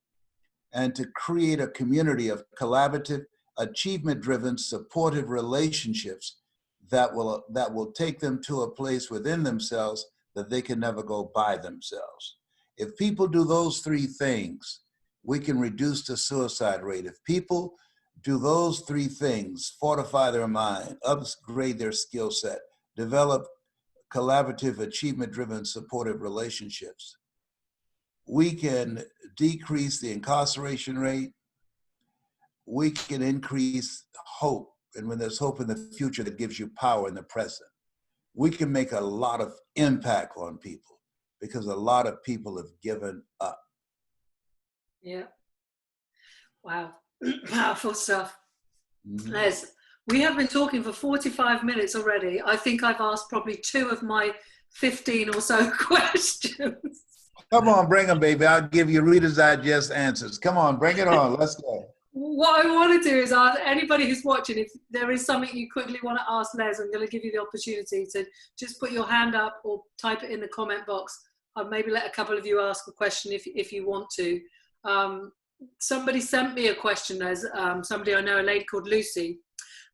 and to create a community of collaborative, achievement-driven, supportive relationships that will take them to a place within themselves that they can never go by themselves. If people do those 3 things, we can reduce the suicide rate. If people do those 3 things, fortify their mind, upgrade their skill set, develop collaborative, achievement-driven, supportive relationships, we can decrease the incarceration rate. We can increase hope. And when there's hope in the future, that gives you power in the present. We can make a lot of impact on people because a lot of people have given up. Yeah. Wow. Powerful stuff. Mm-hmm. Les, we have been talking for 45 minutes already. I think I've asked probably 2 of my 15 or so questions. Come on, bring them, baby. I'll give you Reader's Digest answers. Come on, bring it on. Let's go. what I want to do is ask anybody who's watching, if there is something you quickly want to ask Les, I'm going to give you the opportunity to just put your hand up or type it in the comment box. I'll maybe let a couple of you ask a question if you want to. Somebody sent me a question, Les, somebody I know, a lady called Lucy,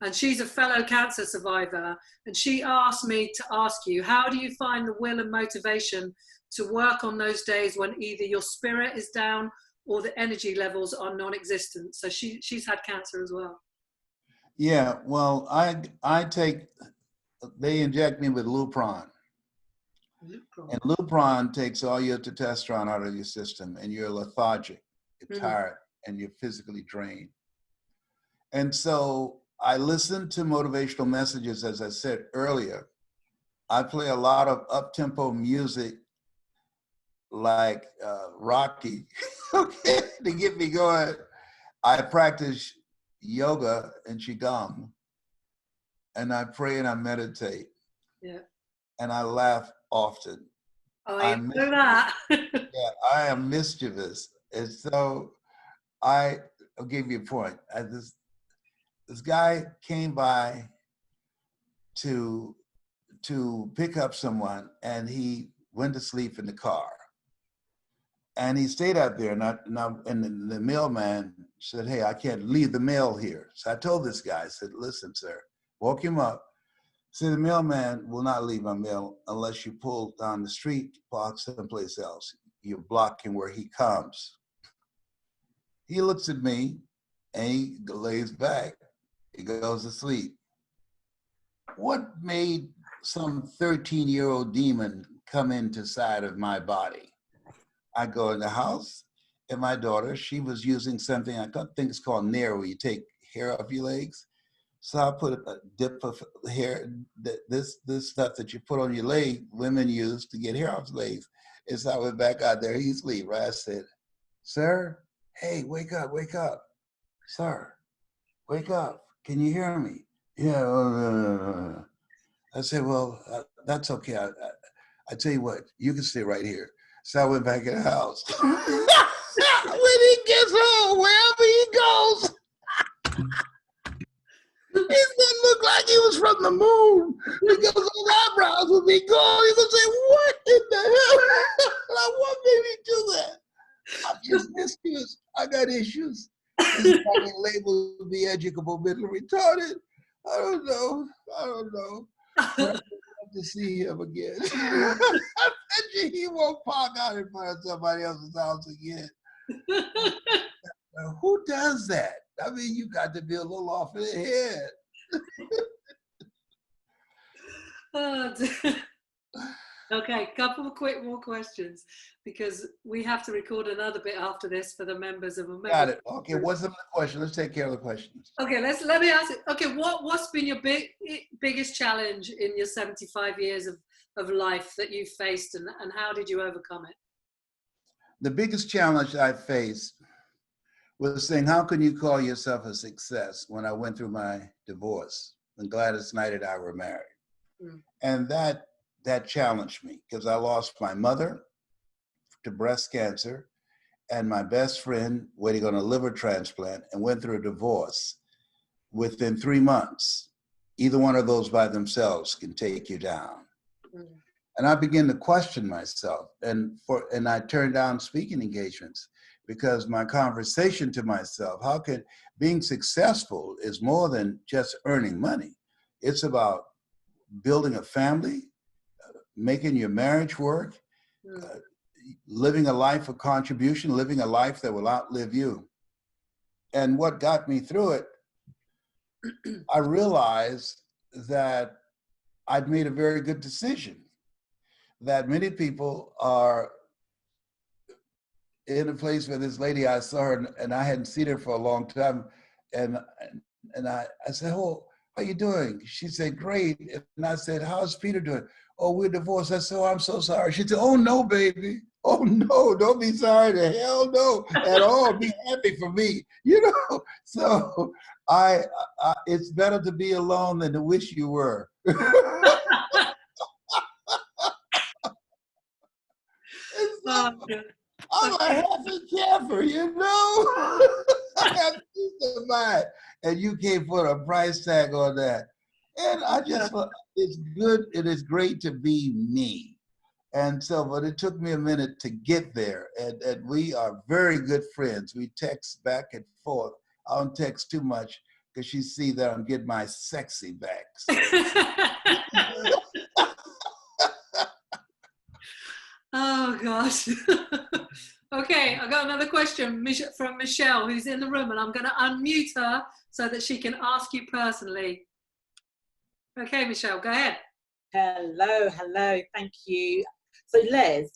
and she's a fellow cancer survivor, and she asked me to ask you, how do you find the will and motivation to work on those days when either your spirit is down or the energy levels are non-existent? So she's had cancer as well. Yeah, well, they inject me with Lupron. And Lupron takes all your testosterone out of your system, and you're lethargic, you're tired, and you're physically drained. And so I listen to motivational messages, as I said earlier. I play a lot of up-tempo music like Rocky, okay, to get me going. I practice yoga and Qigong, and I pray and I meditate. Yeah. And I laugh often. Oh, I know that. Yeah, I am mischievous. And so I'll give you a point. This guy came by to pick up someone, and he went to sleep in the car. And he stayed out there, and the mailman said, "Hey, I can't leave the mail here." So I told this guy, I said, "Listen, sir," woke him up. So the mailman will not leave my mail unless you pull down the street, park someplace else. You're blocking where he comes. He looks at me and he lays back. He goes to sleep. What made some 13-year-old demon come into side of my body? I go in the house, and my daughter, she was using something, I think it's called Nair, where you take hair off your legs. So I put a dip of hair, this stuff that you put on your leg, women use to get hair off their legs. And so I went back out there, he's asleep, right? I said, "Sir, hey, wake up, wake up. Sir, wake up. Can you hear me?" "Yeah." I said, "Well, that's okay. I tell you what, you can stay right here." So I went back in the house. When he gets home, wherever he goes, he's gonna look like he was from the moon, because those eyebrows will be gone. He's gonna say, "What in the hell? Like, what made me do that?" I'm just mischievous. I got issues. This is probably labeled the educable mentally retarded. I don't know. But I'd love to see him again. I bet you he won't park out in front of somebody else's house again. Who does that? I mean, you got to be a little off in the head. Okay, couple of quick more questions, because we have to record another bit after this for the members of a member. Got it. Okay, what's the question? Let's take care of the questions. Okay, let me ask it. Okay, what's been your biggest challenge in your 75 years of life that you faced, and how did you overcome it? The biggest challenge I faced was saying, how can you call yourself a success when I went through my divorce, when Gladys Knight and I were married? And that challenged me, because I lost my mother to breast cancer and my best friend waiting on a liver transplant, and went through a divorce within 3 months. Either one of those by themselves can take you down. And I began to question myself, and I turned down speaking engagements, because my conversation to myself, how can being successful is more than just earning money. It's about building a family, making your marriage work, living a life of contribution, living a life that will outlive you. And what got me through it, I realized that I'd made a very good decision, that many people are in a place where this lady, I saw her, and I hadn't seen her for a long time, and I said, "Oh, how you doing?" She said, "Great." And I said, "How's Peter doing?" "Oh, we're divorced." I said, "Oh, I'm so sorry." She said, "Oh, no, baby. Oh, no, don't be sorry. The hell no at all. Be happy for me." You know, so it's better to be alone than to wish you were. I'm a happy camper, you know? I have peace of mind. And you can't put a price tag on that. And I just, it's good. It is great to be me. And so, but it took me a minute to get there. And we are very good friends. We text back and forth. I don't text too much because she see that I'm getting my sexy back. So. Oh gosh. Okay, I got another question from Michelle, who's in the room, and I'm going to unmute her so that she can ask you personally. Okay, Michelle, go ahead. Hello, thank you. So Les,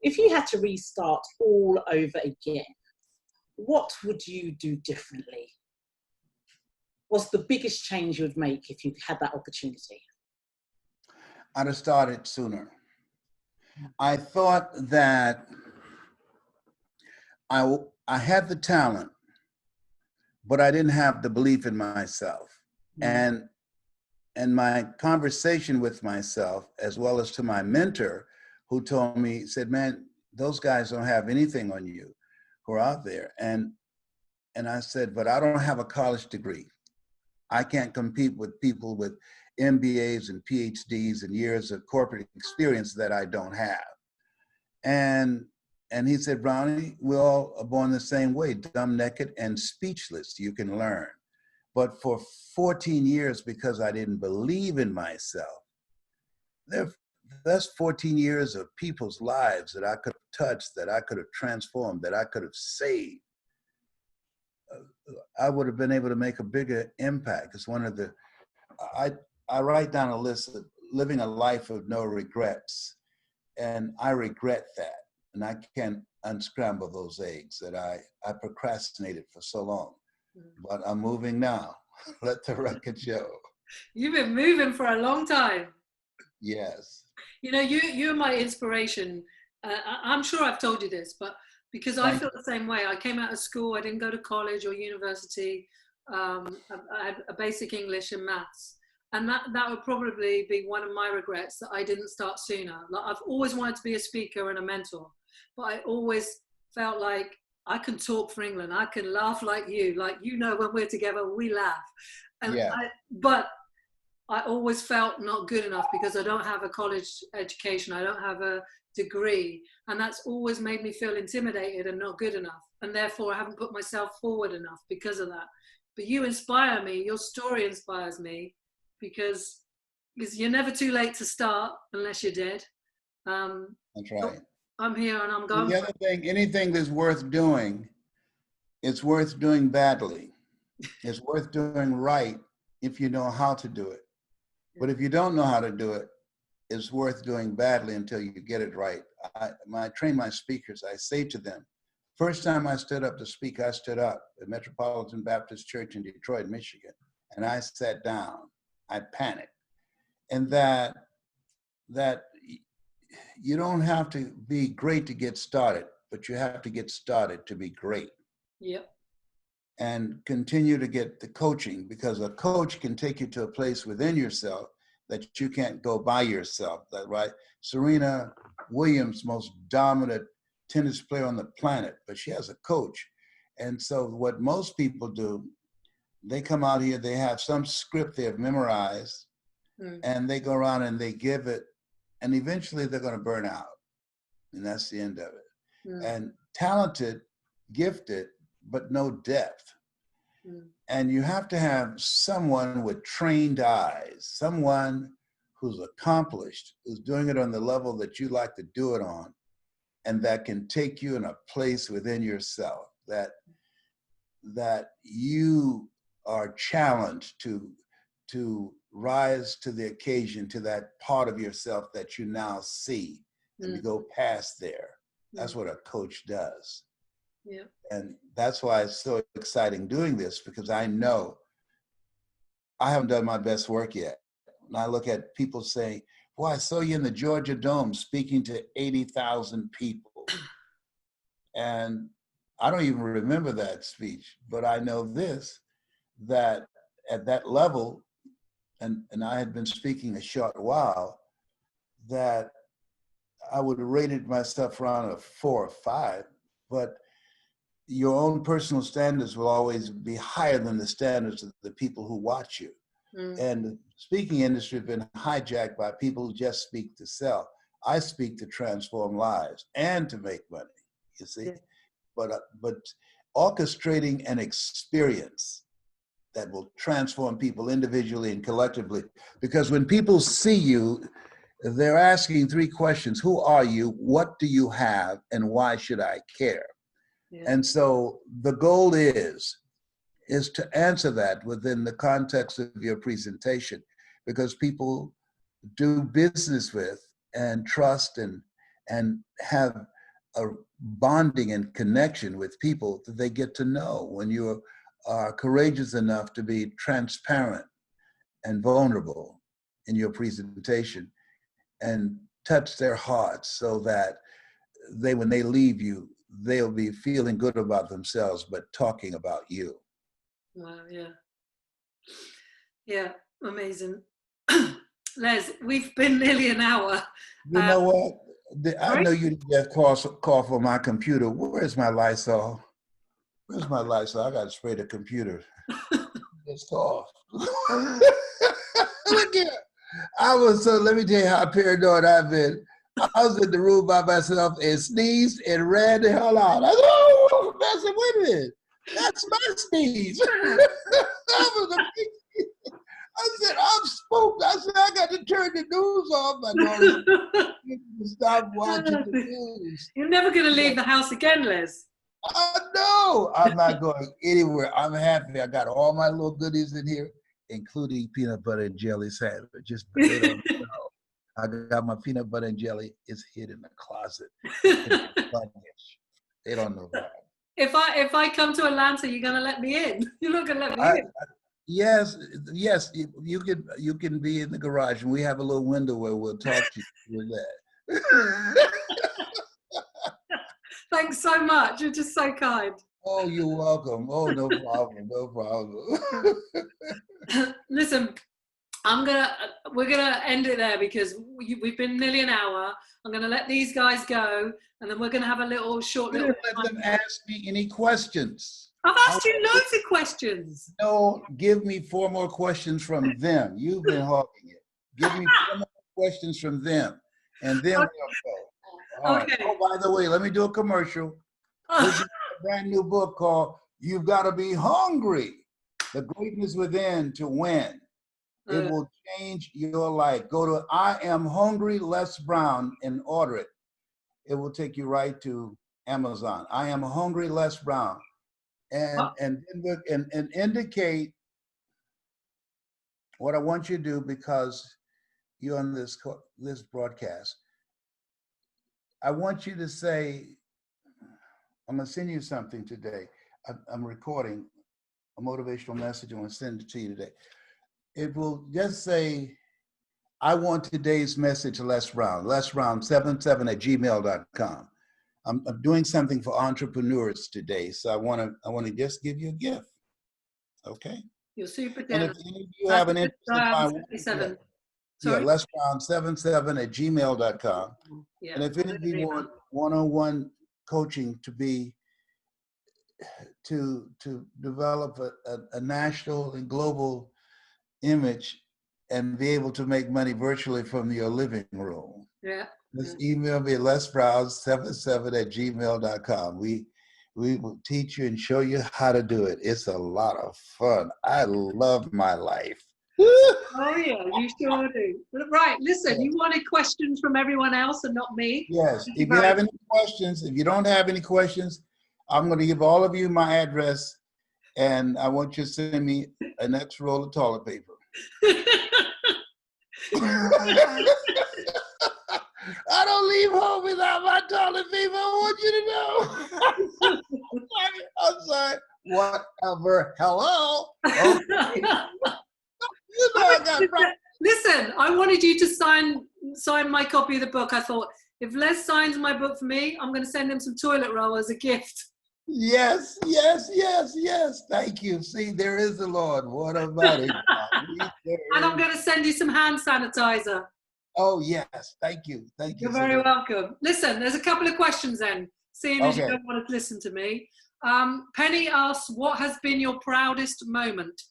if you had to restart all over again, what would you do differently? What's the biggest change you would make if you had that opportunity? I'd have started sooner. I thought that I had the talent, but I didn't have the belief in myself. And my conversation with myself, as well as to my mentor, who told me, said, man, those guys don't have anything on you who are out there. And I said, but I don't have a college degree. I can't compete with people with MBAs and PhDs and years of corporate experience that I don't have. And he said, Brownie, we all are born the same way, dumb, naked, and speechless. You can learn. But for 14 years, because I didn't believe in myself, that's 14 years of people's lives that I could have touched, that I could have transformed, that I could have saved. I would have been able to make a bigger impact. It's one of the, I write down a list of living a life of no regrets. And I regret that. And I can't unscramble those eggs that I procrastinated for so long. But I'm moving now. Let the record show. You've been moving for a long time. Yes. You know, you're my inspiration. I'm sure I've told you this, but because I feel the same way. I came out of school, I didn't go to college or university. I had a basic English and maths. And that would probably be one of my regrets, that I didn't start sooner. Like, I've always wanted to be a speaker and a mentor, but I always felt like I can talk for England. I can laugh like you. Like, you know, when we're together, we laugh. And yeah. But I always felt not good enough because I don't have a college education. I don't have a degree. And that's always made me feel intimidated and not good enough. And therefore, I haven't put myself forward enough because of that. But you inspire me. Your story inspires me. Because you're never too late to start unless you're dead. That's right. I'm here and I'm going. The other thing, anything that's worth doing, it's worth doing badly. It's worth doing right if you know how to do it. But if you don't know how to do it, it's worth doing badly until you get it right. When I train my speakers, I say to them, first time I stood up to speak, I stood up at Metropolitan Baptist Church in Detroit, Michigan, and I sat down. I panicked. And that you don't have to be great to get started, but you have to get started to be great. Yep. And continue to get the coaching, because a coach can take you to a place within yourself that you can't go by yourself, right? Serena Williams, most dominant tennis player on the planet, but she has a coach. And so what most people do, they come out here, they have some script they have memorized, and they go around and they give it, and eventually they're going to burn out. And that's the end of it. And talented, gifted, but no depth. And you have to have someone with trained eyes, someone who's accomplished, who's doing it on the level that you like to do it on, and that can take you in a place within yourself that you are challenged to rise to the occasion, to that part of yourself that you now see, and you go past there. That's what a coach does. Yeah. And that's why it's so exciting doing this, because I know I haven't done my best work yet. And I look at people saying, boy, I saw you in the Georgia Dome speaking to 80,000 people. And I don't even remember that speech, but I know this, that at that level, and I had been speaking a short while, that I would have rated myself around a 4 or 5, but your own personal standards will always be higher than the standards of the people who watch you. And the speaking industry has been hijacked by people who just speak to sell. I speak to transform lives and to make money, you see. Yeah. But orchestrating an experience that will transform people individually and collectively. Because when people see you, they're asking 3 questions. Who are you? What do you have? And why should I care? Yeah. And so the goal is to answer that within the context of your presentation, because people do business with and trust and have a bonding and connection with people that they get to know when you are courageous enough to be transparent and vulnerable in your presentation and touch their hearts so that when they leave you, they'll be feeling good about themselves, but talking about you. Wow, yeah. Yeah, amazing. Les, we've been nearly an hour. You know what? I know you didn't get cough on my computer. Where's my Lysol? Where's my Lysol? I got to spray the computer. It's cough. Look here. Let me tell you how paranoid I've been. I was in the room by myself and sneezed and ran the hell out. I said, oh, I said, wait a minute. That's my sneeze. I said, I'm spooked. I said, I got to turn the news off. My daughter stop watching the news. You're never going to leave the house again, Les. No, I'm not going anywhere. I'm happy. I got all my little goodies in here, including peanut butter and jelly sandwich. Just put it on the shelf. I got my peanut butter and jelly. It's hid in the closet. They don't know that. If I come to Atlanta, you're gonna let me in. You're not gonna let me in. Yes. You can be in the garage, and we have a little window where we'll talk to you with that. Thanks so much. You're just so kind. Oh, you're welcome. Oh, no problem. No problem. Listen, we're gonna end it there because we've been nearly an hour. I'm gonna let these guys go, and then we're gonna have a short little. Let them ask me any questions. I've asked you loads of questions. No, give me 4 more questions from them. You've been hawking it. Give me 4 more questions from them, and then we'll go. All right. Okay. Oh, by the way, let me do a commercial. This is a brand new book called "You've Got to Be Hungry: The Greatness Within to Win." It will change your life. Go to I Am Hungry Les Brown and order it. It will take you right to Amazon. I Am Hungry Les Brown. And then look and indicate what I want you to do, because you're on this broadcast. I want you to say, I'm going to send you something today. I'm recording a motivational message. I'm going to send it to you today. It will just say, I want today's message, Les Brown, lesbrown77@gmail.com. I'm doing something for entrepreneurs today, so I want to just give you a gift. Okay? You're super And if generous. any of you have an interest in my work, 77. yeah, Sorry? lesbrown77@gmail.com. Yeah. And if any of you want one-on-one coaching to develop a national and global image and be able to make money virtually from your living room, Yeah. just email me at lesbrown77@gmail.com. We will teach you and show you how to do it. It's a lot of fun. I love my life. Oh yeah, you sure do. Right, listen, you wanted questions from everyone else and not me. Yes, if you have any questions, if you don't have any questions, I'm going to give all of you my address, and I want you to send me an extra roll of toilet paper. I don't leave home without my toilet paper. I want you to know. I'm sorry. Whatever. Hello. Okay. You know I got Listen, I wanted you to sign my copy of the book. I thought, if Les signs my book for me, I'm going to send him some toilet roll as a gift. Yes. Thank you. See, there is the Lord. What about it? And I'm going to send you some hand sanitizer. Oh, yes. Thank you. You're very welcome. Listen, there's a couple of questions then, seeing as you don't want to listen to me. Penny asks, what has been your proudest moment?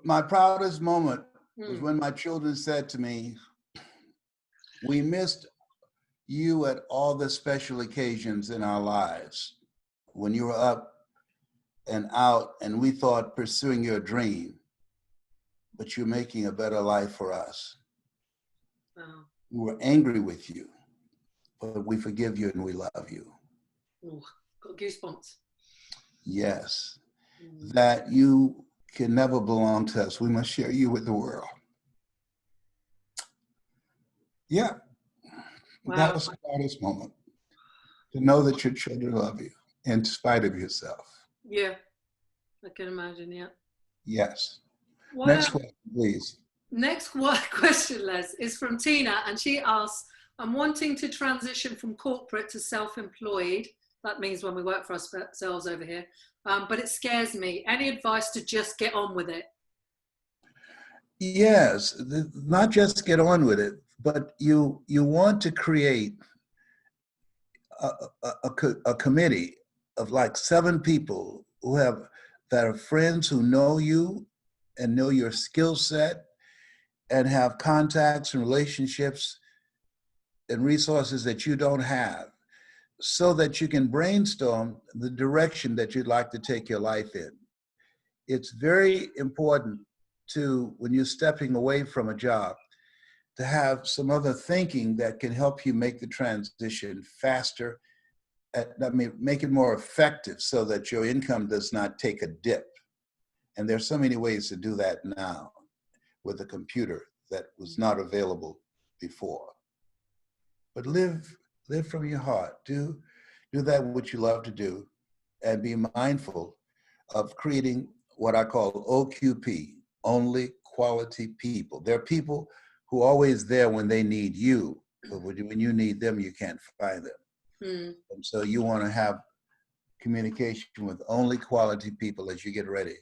My proudest moment was Hmm. when my children said to me, we missed you at all the special occasions in our lives when you were up and out and we thought pursuing your dream, but you're making a better life for us. Oh. We were angry with you, but we forgive you and we love you. Ooh, got goosebumps. Yes, Mm. that you can never belong to us. We must share you with the world. Yeah, Wow. that was the proudest moment, to know that your children love you in spite of yourself. Yeah, I can imagine, yeah. Yes. What, Next question, please. next question, Les, is from Tina, and she asks, I'm wanting to transition from corporate to self-employed. That means when we work for ourselves over here, but it scares me. Any advice to just get on with it? Yes, not just get on with it, but you want to create a committee of like 7 people that are friends who know you and know your skill set and have contacts and relationships and resources that you don't have, so that you can brainstorm the direction that you'd like to take your life in. It's very important to, when you're stepping away from a job, to have some other thinking that can help you make the transition faster, make it more effective so that your income does not take a dip. And there's so many ways to do that now with a computer that was not available before. But live from your heart. Do that which you love to do, and be mindful of creating what I call OQP, only quality people. There are people who are always there when they need you, but when you need them, you can't find them. Hmm. And so you want to have communication with only quality people as you get ready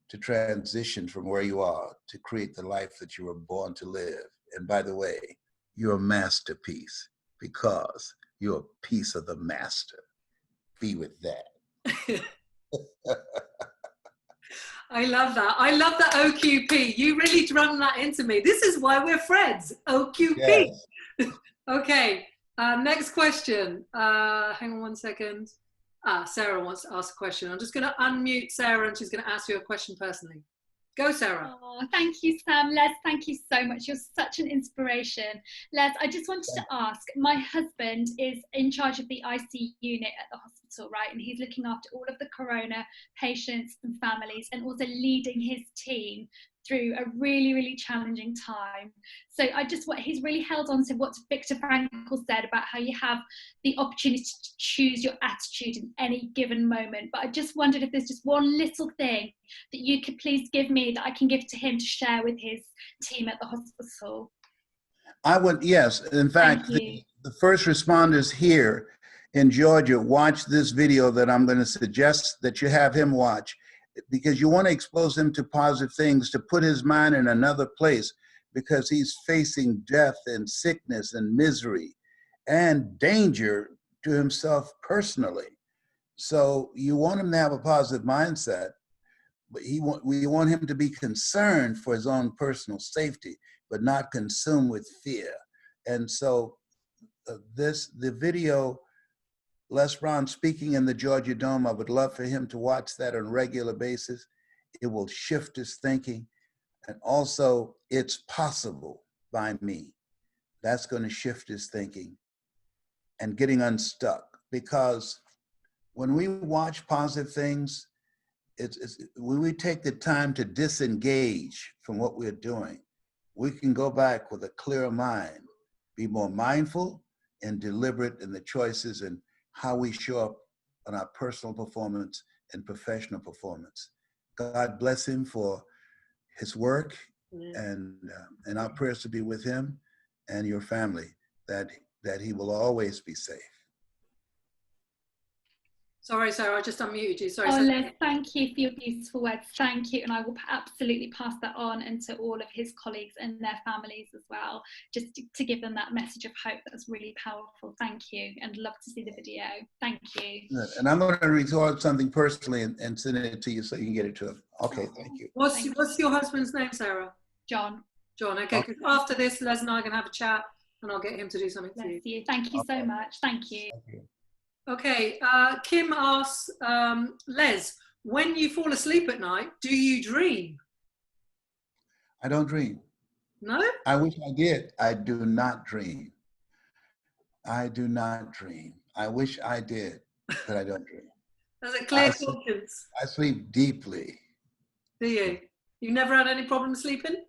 to transition from where you are to create the life that you were born to live. And by the way, you're a masterpiece because you're a piece of the master. Be with that. I love that. I love the OQP. You really drummed that into me. This is why we're friends. OQP. Yes. Okay. Next question. Hang on one second. Sarah wants to ask a question. I'm just going to unmute Sarah and she's going to ask you a question personally. Go, Sarah. Oh, thank you, Sam. Les, thank you so much. You're such an inspiration. Les, I just wanted to ask, my husband is in charge of the IC unit at the hospital, right? And he's looking after all of the corona patients and families and also leading his team through a really, really challenging time. So he's really held on to what Viktor Frankl said about how you have the opportunity to choose your attitude in any given moment. But I just wondered if there's just one little thing that you could please give me that I can give to him to share with his team at the hospital. I would, yes. In fact, the first responders here in Georgia watch this video that I'm going to suggest that you have him watch, because you want to expose him to positive things, to put his mind in another place, because he's facing death and sickness and misery and danger to himself personally. So you want him to have a positive mindset, but we want him to be concerned for his own personal safety, but not consumed with fear. And so the video, Les Brown speaking in the Georgia Dome, I would love for him to watch that on a regular basis. It will shift his thinking. And also, it's possible by me. That's going to shift his thinking and getting unstuck. Because when we watch positive things, when we take the time to disengage from what we're doing, we can go back with a clearer mind, be more mindful and deliberate in the choices and how we show up on our personal performance and professional performance. God bless him for his work, and our prayers to be with him and your family, that he will always be safe. Sorry, Sarah, I just unmuted you. Sorry. Oh, Sarah. Les, thank you for your beautiful words. Thank you. And I will absolutely pass that on and to all of his colleagues and their families as well, just to give them that message of hope. That's really powerful. Thank you. And love to see the video. Thank you. Good. And I'm going to record something personally and send it to you so you can get it to him. Okay, thank you. What's your husband's name, Sarah? John. John. Okay. 'Cause after this, Les and I are going to have a chat, and I'll get him to do something for you. Bless you. Thank you so Okay. much. Thank you. Thank you. Okay. Kim asks, Les, when you fall asleep at night, do you dream? I don't dream. No? I wish I did. I do not dream. I do not dream. I wish I did, but I don't dream. There's a clear I see. conscience. I sleep deeply. Do you? You never had any problem sleeping?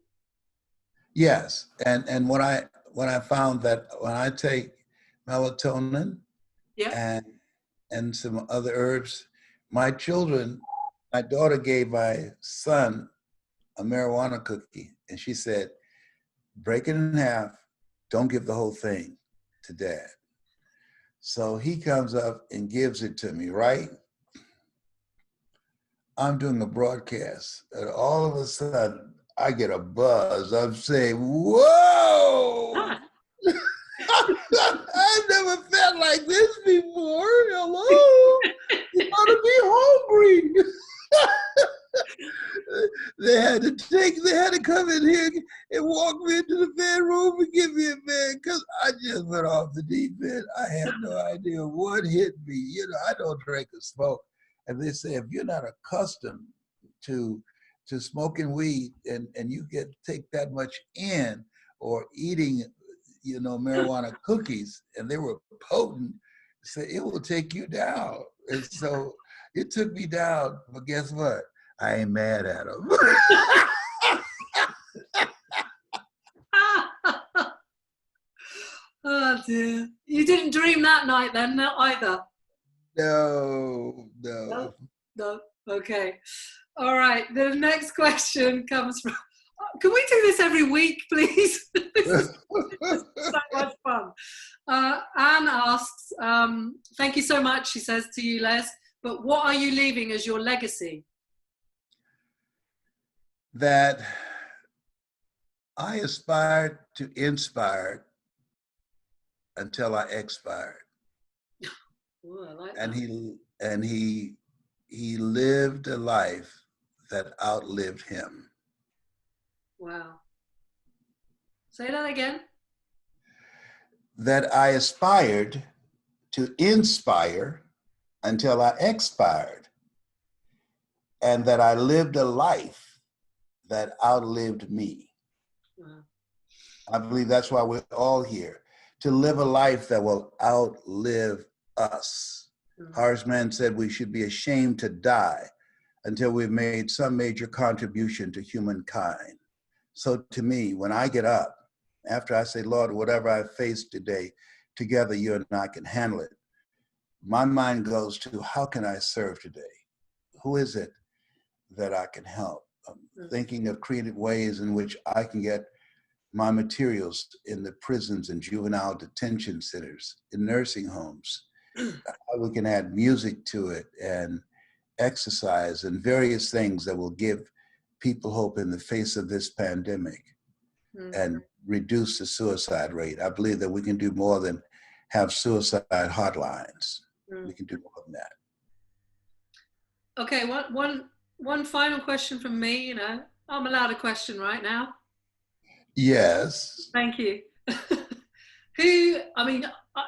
Yes, and when I found that when I take melatonin Yeah. and some other herbs, my daughter gave my son a marijuana cookie, and she said, break it in half, don't give the whole thing to Dad. So he comes up and gives it to me, right? I'm doing a broadcast, and all of a sudden, I get a buzz. I'm saying, whoa! Ah. I never felt like this before. Hello? You gotta be hungry. They had to come in here and walk me into the bedroom and give me a bed because I just went off the deep end. I had no idea what hit me. You know, I don't drink or smoke. And they say, if you're not accustomed to smoking weed and you take that much in, or eating, you know, marijuana cookies, and they were potent, so it will take you down. And so it took me down, but guess what? I ain't mad at them. Oh dear. You didn't dream that night then, no, either? No. No. Okay. All right. The next question comes from. Can we do this every week, please? This is so much fun. Anne asks, thank you so much, she says to you, Les, but what are you leaving as your legacy? That I aspired to inspire until I expired. Ooh, I like And that. he lived a life that outlived him. Wow. Say that again. That I aspired to inspire until I expired, and that I lived a life that outlived me. Wow. I believe that's why we're all here, to live a life that will outlive us. Horace Mann said we should be ashamed to die until we've made some major contribution to humankind. So to me, when I get up, after I say, Lord, whatever I face today, together you and I can handle it, my mind goes to, how can I serve today? Who is it that I can help? I'm thinking of creative ways in which I can get my materials in the prisons and juvenile detention centers, in nursing homes. How we can add music to it and exercise and various things that will give people hope in the face of this pandemic and reduce the suicide rate. I believe that we can do more than have suicide hotlines. We can do more than that. Okay, one final question from me. You know, I'm allowed a question right now. Yes. Thank you.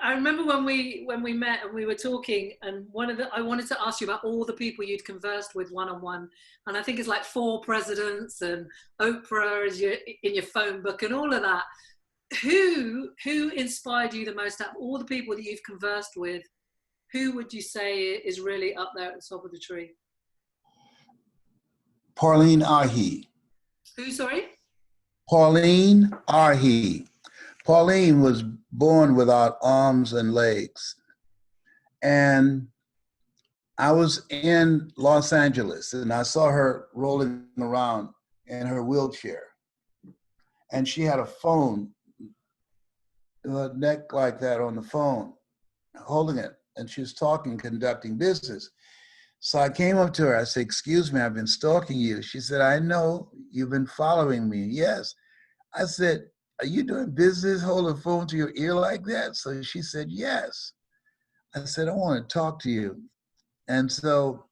I remember when we met and we were talking, and I wanted to ask you about all the people you'd conversed with one-on-one, and I think it's like 4 presidents and Oprah is in your phone book and all of that. Who inspired you the most out of all the people that you've conversed with? Who would you say is really up there at the top of the tree? Pauline Ahi. Who, sorry? Pauline Ahi. Pauline was born without arms and legs. And I was in Los Angeles and I saw her rolling around in her wheelchair. And she had a phone, a neck like that on the phone, holding it. and she was talking, conducting business. So I came up to her. I said, "Excuse me, I've been stalking you." She said, "I know you've been following me." Yes. I said, "Are you doing business, holding the phone to your ear like that?" So she said, "Yes." I said, "I want to talk to you." And so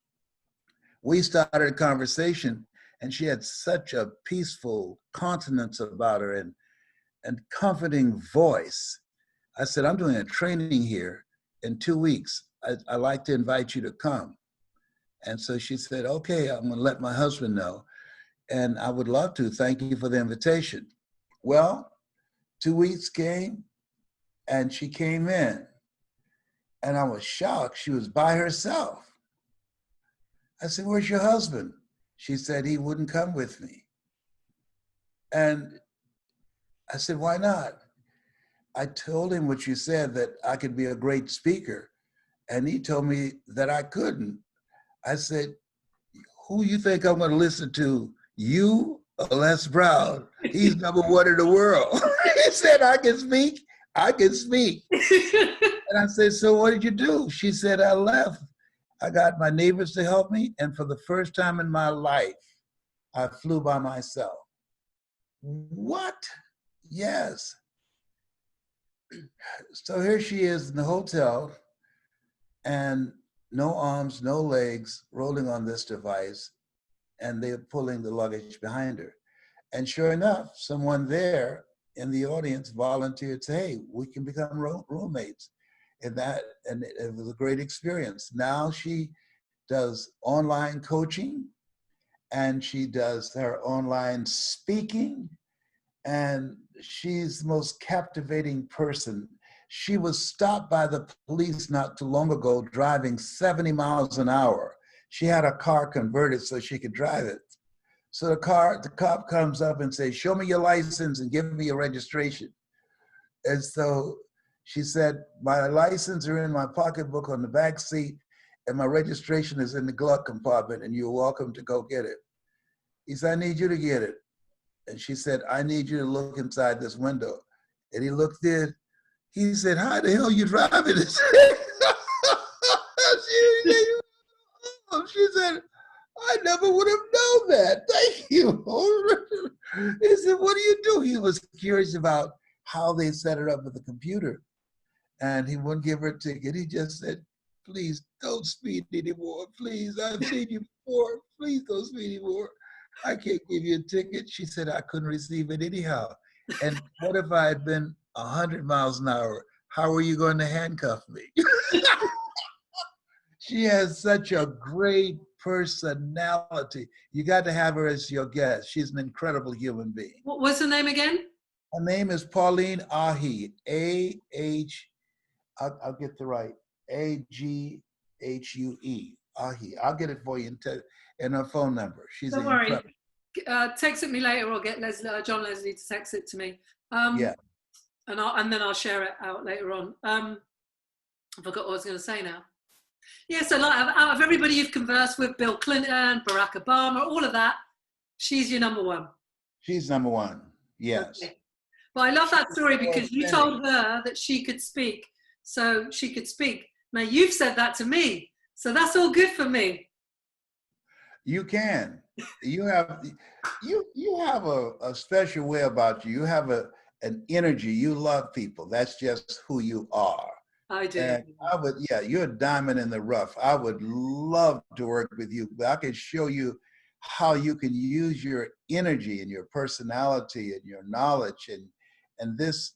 we started a conversation, and she had such a peaceful countenance about her and comforting voice. I said, "I'm doing a training here in 2 weeks. I'd like to invite you to come." And so she said, "Okay, I'm going to let my husband know. And I would love to. Thank you for the invitation." Well, 2 weeks came, and she came in. And I was shocked. She was by herself. I said, "Where's your husband?" She said he wouldn't come with me. And I said, "Why not?" I told him what you said, that I could be a great speaker. And he told me that I couldn't. I said, "Who you think I'm going to listen to? You or Les Brown? He's number one in the world." He said, "I can speak. I can speak." And I said, "So what did you do?" She said, "I left. I got my neighbors to help me. And for the first time in my life, I flew by myself." What? Yes. So here she is in the hotel, and no arms, no legs, rolling on this device, and they're pulling the luggage behind her. And sure enough, someone there in the audience volunteered to, "Hey, we can become roommates." And it was a great experience. Now she does online coaching, and she does her online speaking, and she's the most captivating person. She was stopped by the police not too long ago driving 70 miles an hour. She had a car converted so she could drive it. So the cop comes up and says, "Show me your license and give me your registration." And so she said, "My license are in my pocketbook on the back seat, and my registration is in the glove compartment, and you're welcome to go get it." He said, "I need you to get it." And she said, "I need you to look inside this window." And he looked in. He said, "How the hell you driving this?" She said, "I never would have known that. Thank you." He said, "What do you do?" He was curious about how they set it up with the computer. And he wouldn't give her a ticket. He just said, "Please don't speed anymore. Please, I've seen you before. Please don't speed anymore. I can't give you a ticket." She said, "I couldn't receive it anyhow. And what if I had been 100 miles an hour? How are you going to handcuff me?" She has such a great personality. You got to have her as your guest. She's an incredible human being. What was her name again? Her name is Pauline Aghee. I'll get the right. Aghue. Aghee. I'll get it for you and her phone number. She's Don't worry. incredible. Text it me later, or get John Leslie to text it to me. Yeah. And then I'll share it out later on. I forgot what I was going to say now. Yeah, so like, out of everybody you've conversed with, Bill Clinton, Barack Obama, all of that, she's your number one. She's number one. Yes. Okay. But I love that story because you told her that she could speak, so she could speak. Now you've said that to me, so that's all good for me. You can. You have a special way about you. You have an energy. You love people. That's just who you are. I do. And you're a diamond in the rough. I would love to work with you. I can show you how you can use your energy and your personality and your knowledge and this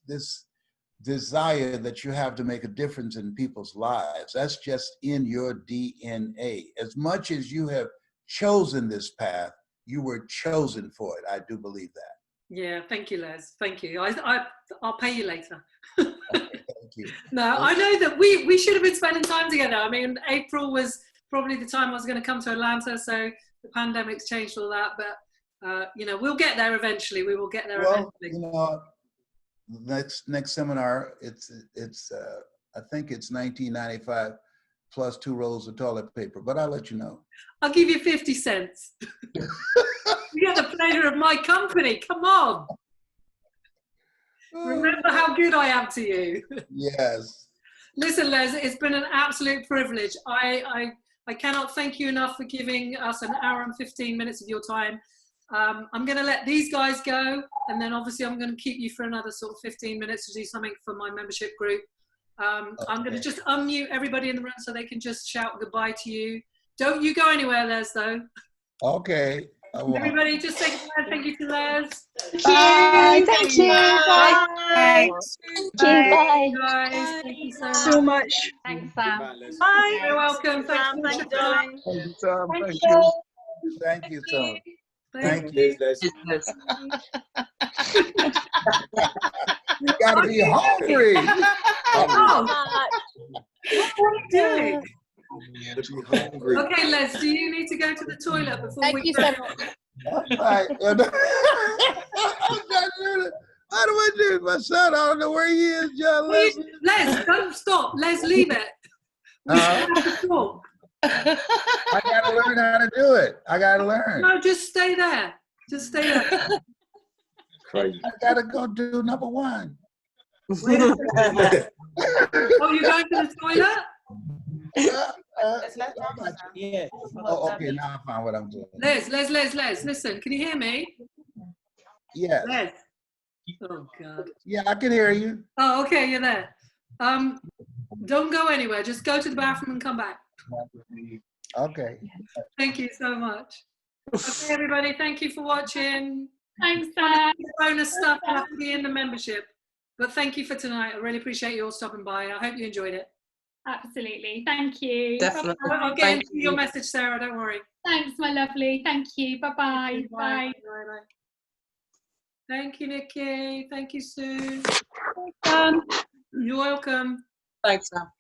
desire that you have to make a difference in people's lives. That's just in your DNA. As much as you have chosen this path, you were chosen for it. I do believe that. Yeah, thank you, Les. Thank you. I'll pay you later. Thank you. No, I know that we should have been spending time together. I mean, April was probably the time I was going to come to Atlanta, so the pandemic's changed all that. But we'll get there eventually. We will get there eventually. Next seminar, it's I think it's $19.95 plus 2 rolls of toilet paper. But I'll let you know. I'll give you 50 cents. You get the pleasure of my company. Come on. Remember how good I am to you. Yes. Listen, Les, it's been an absolute privilege. I cannot thank you enough for giving us an hour and 15 minutes of your time. I'm going to let these guys go, and then obviously I'm going to keep you for another sort of 15 minutes to do something for my membership group. I'm going to just unmute everybody in the room so they can just shout goodbye to you. Don't you go anywhere, Les, though. Okay. I won't. Everybody just say goodbye. Thank you to Les. Bye. Thank you. Bye. Thanks. Bye, guys. Thank you So much. Thanks, Sam. Bye. You're welcome. Thanks Sam, so thank much. you, darling. Thank you, Tom. Thank Thank you. you. Thank you, Tom. Thank Thank you. You gotta be hungry. Oh, what are you doing? Okay, Les, do you need to go to the toilet before we go? Right. How do I do it? My son, I don't know where he is, John Leslie. Les, don't stop. Les, leave it. We Uh-huh. still have to talk. I gotta learn how to do it. I gotta learn. No, just stay there. Just stay there. I gotta go do number one. Wait a second. Oh, you're going to the toilet? Yeah. Oh, okay, now I found what I'm doing. Les, listen, can you hear me? Yeah, Les. Oh, God. yeah, I can hear you. Oh, okay, you're there. Don't go anywhere. Just go to the bathroom and come back. Okay. Thank you so much. Okay, everybody, thank you for watching. Thanks, Sam. Bonus stuff will have to be in the membership. But thank you for tonight. I really appreciate you all stopping by. I hope you enjoyed it. Absolutely. Thank you. Definitely. I'll get into your message, Sarah. Don't worry. Thanks, my lovely. Thank you. Bye-bye. Bye. Bye. Thank you, Nikki. Thank you, Sue. Sam. You're welcome. Thanks, Sam.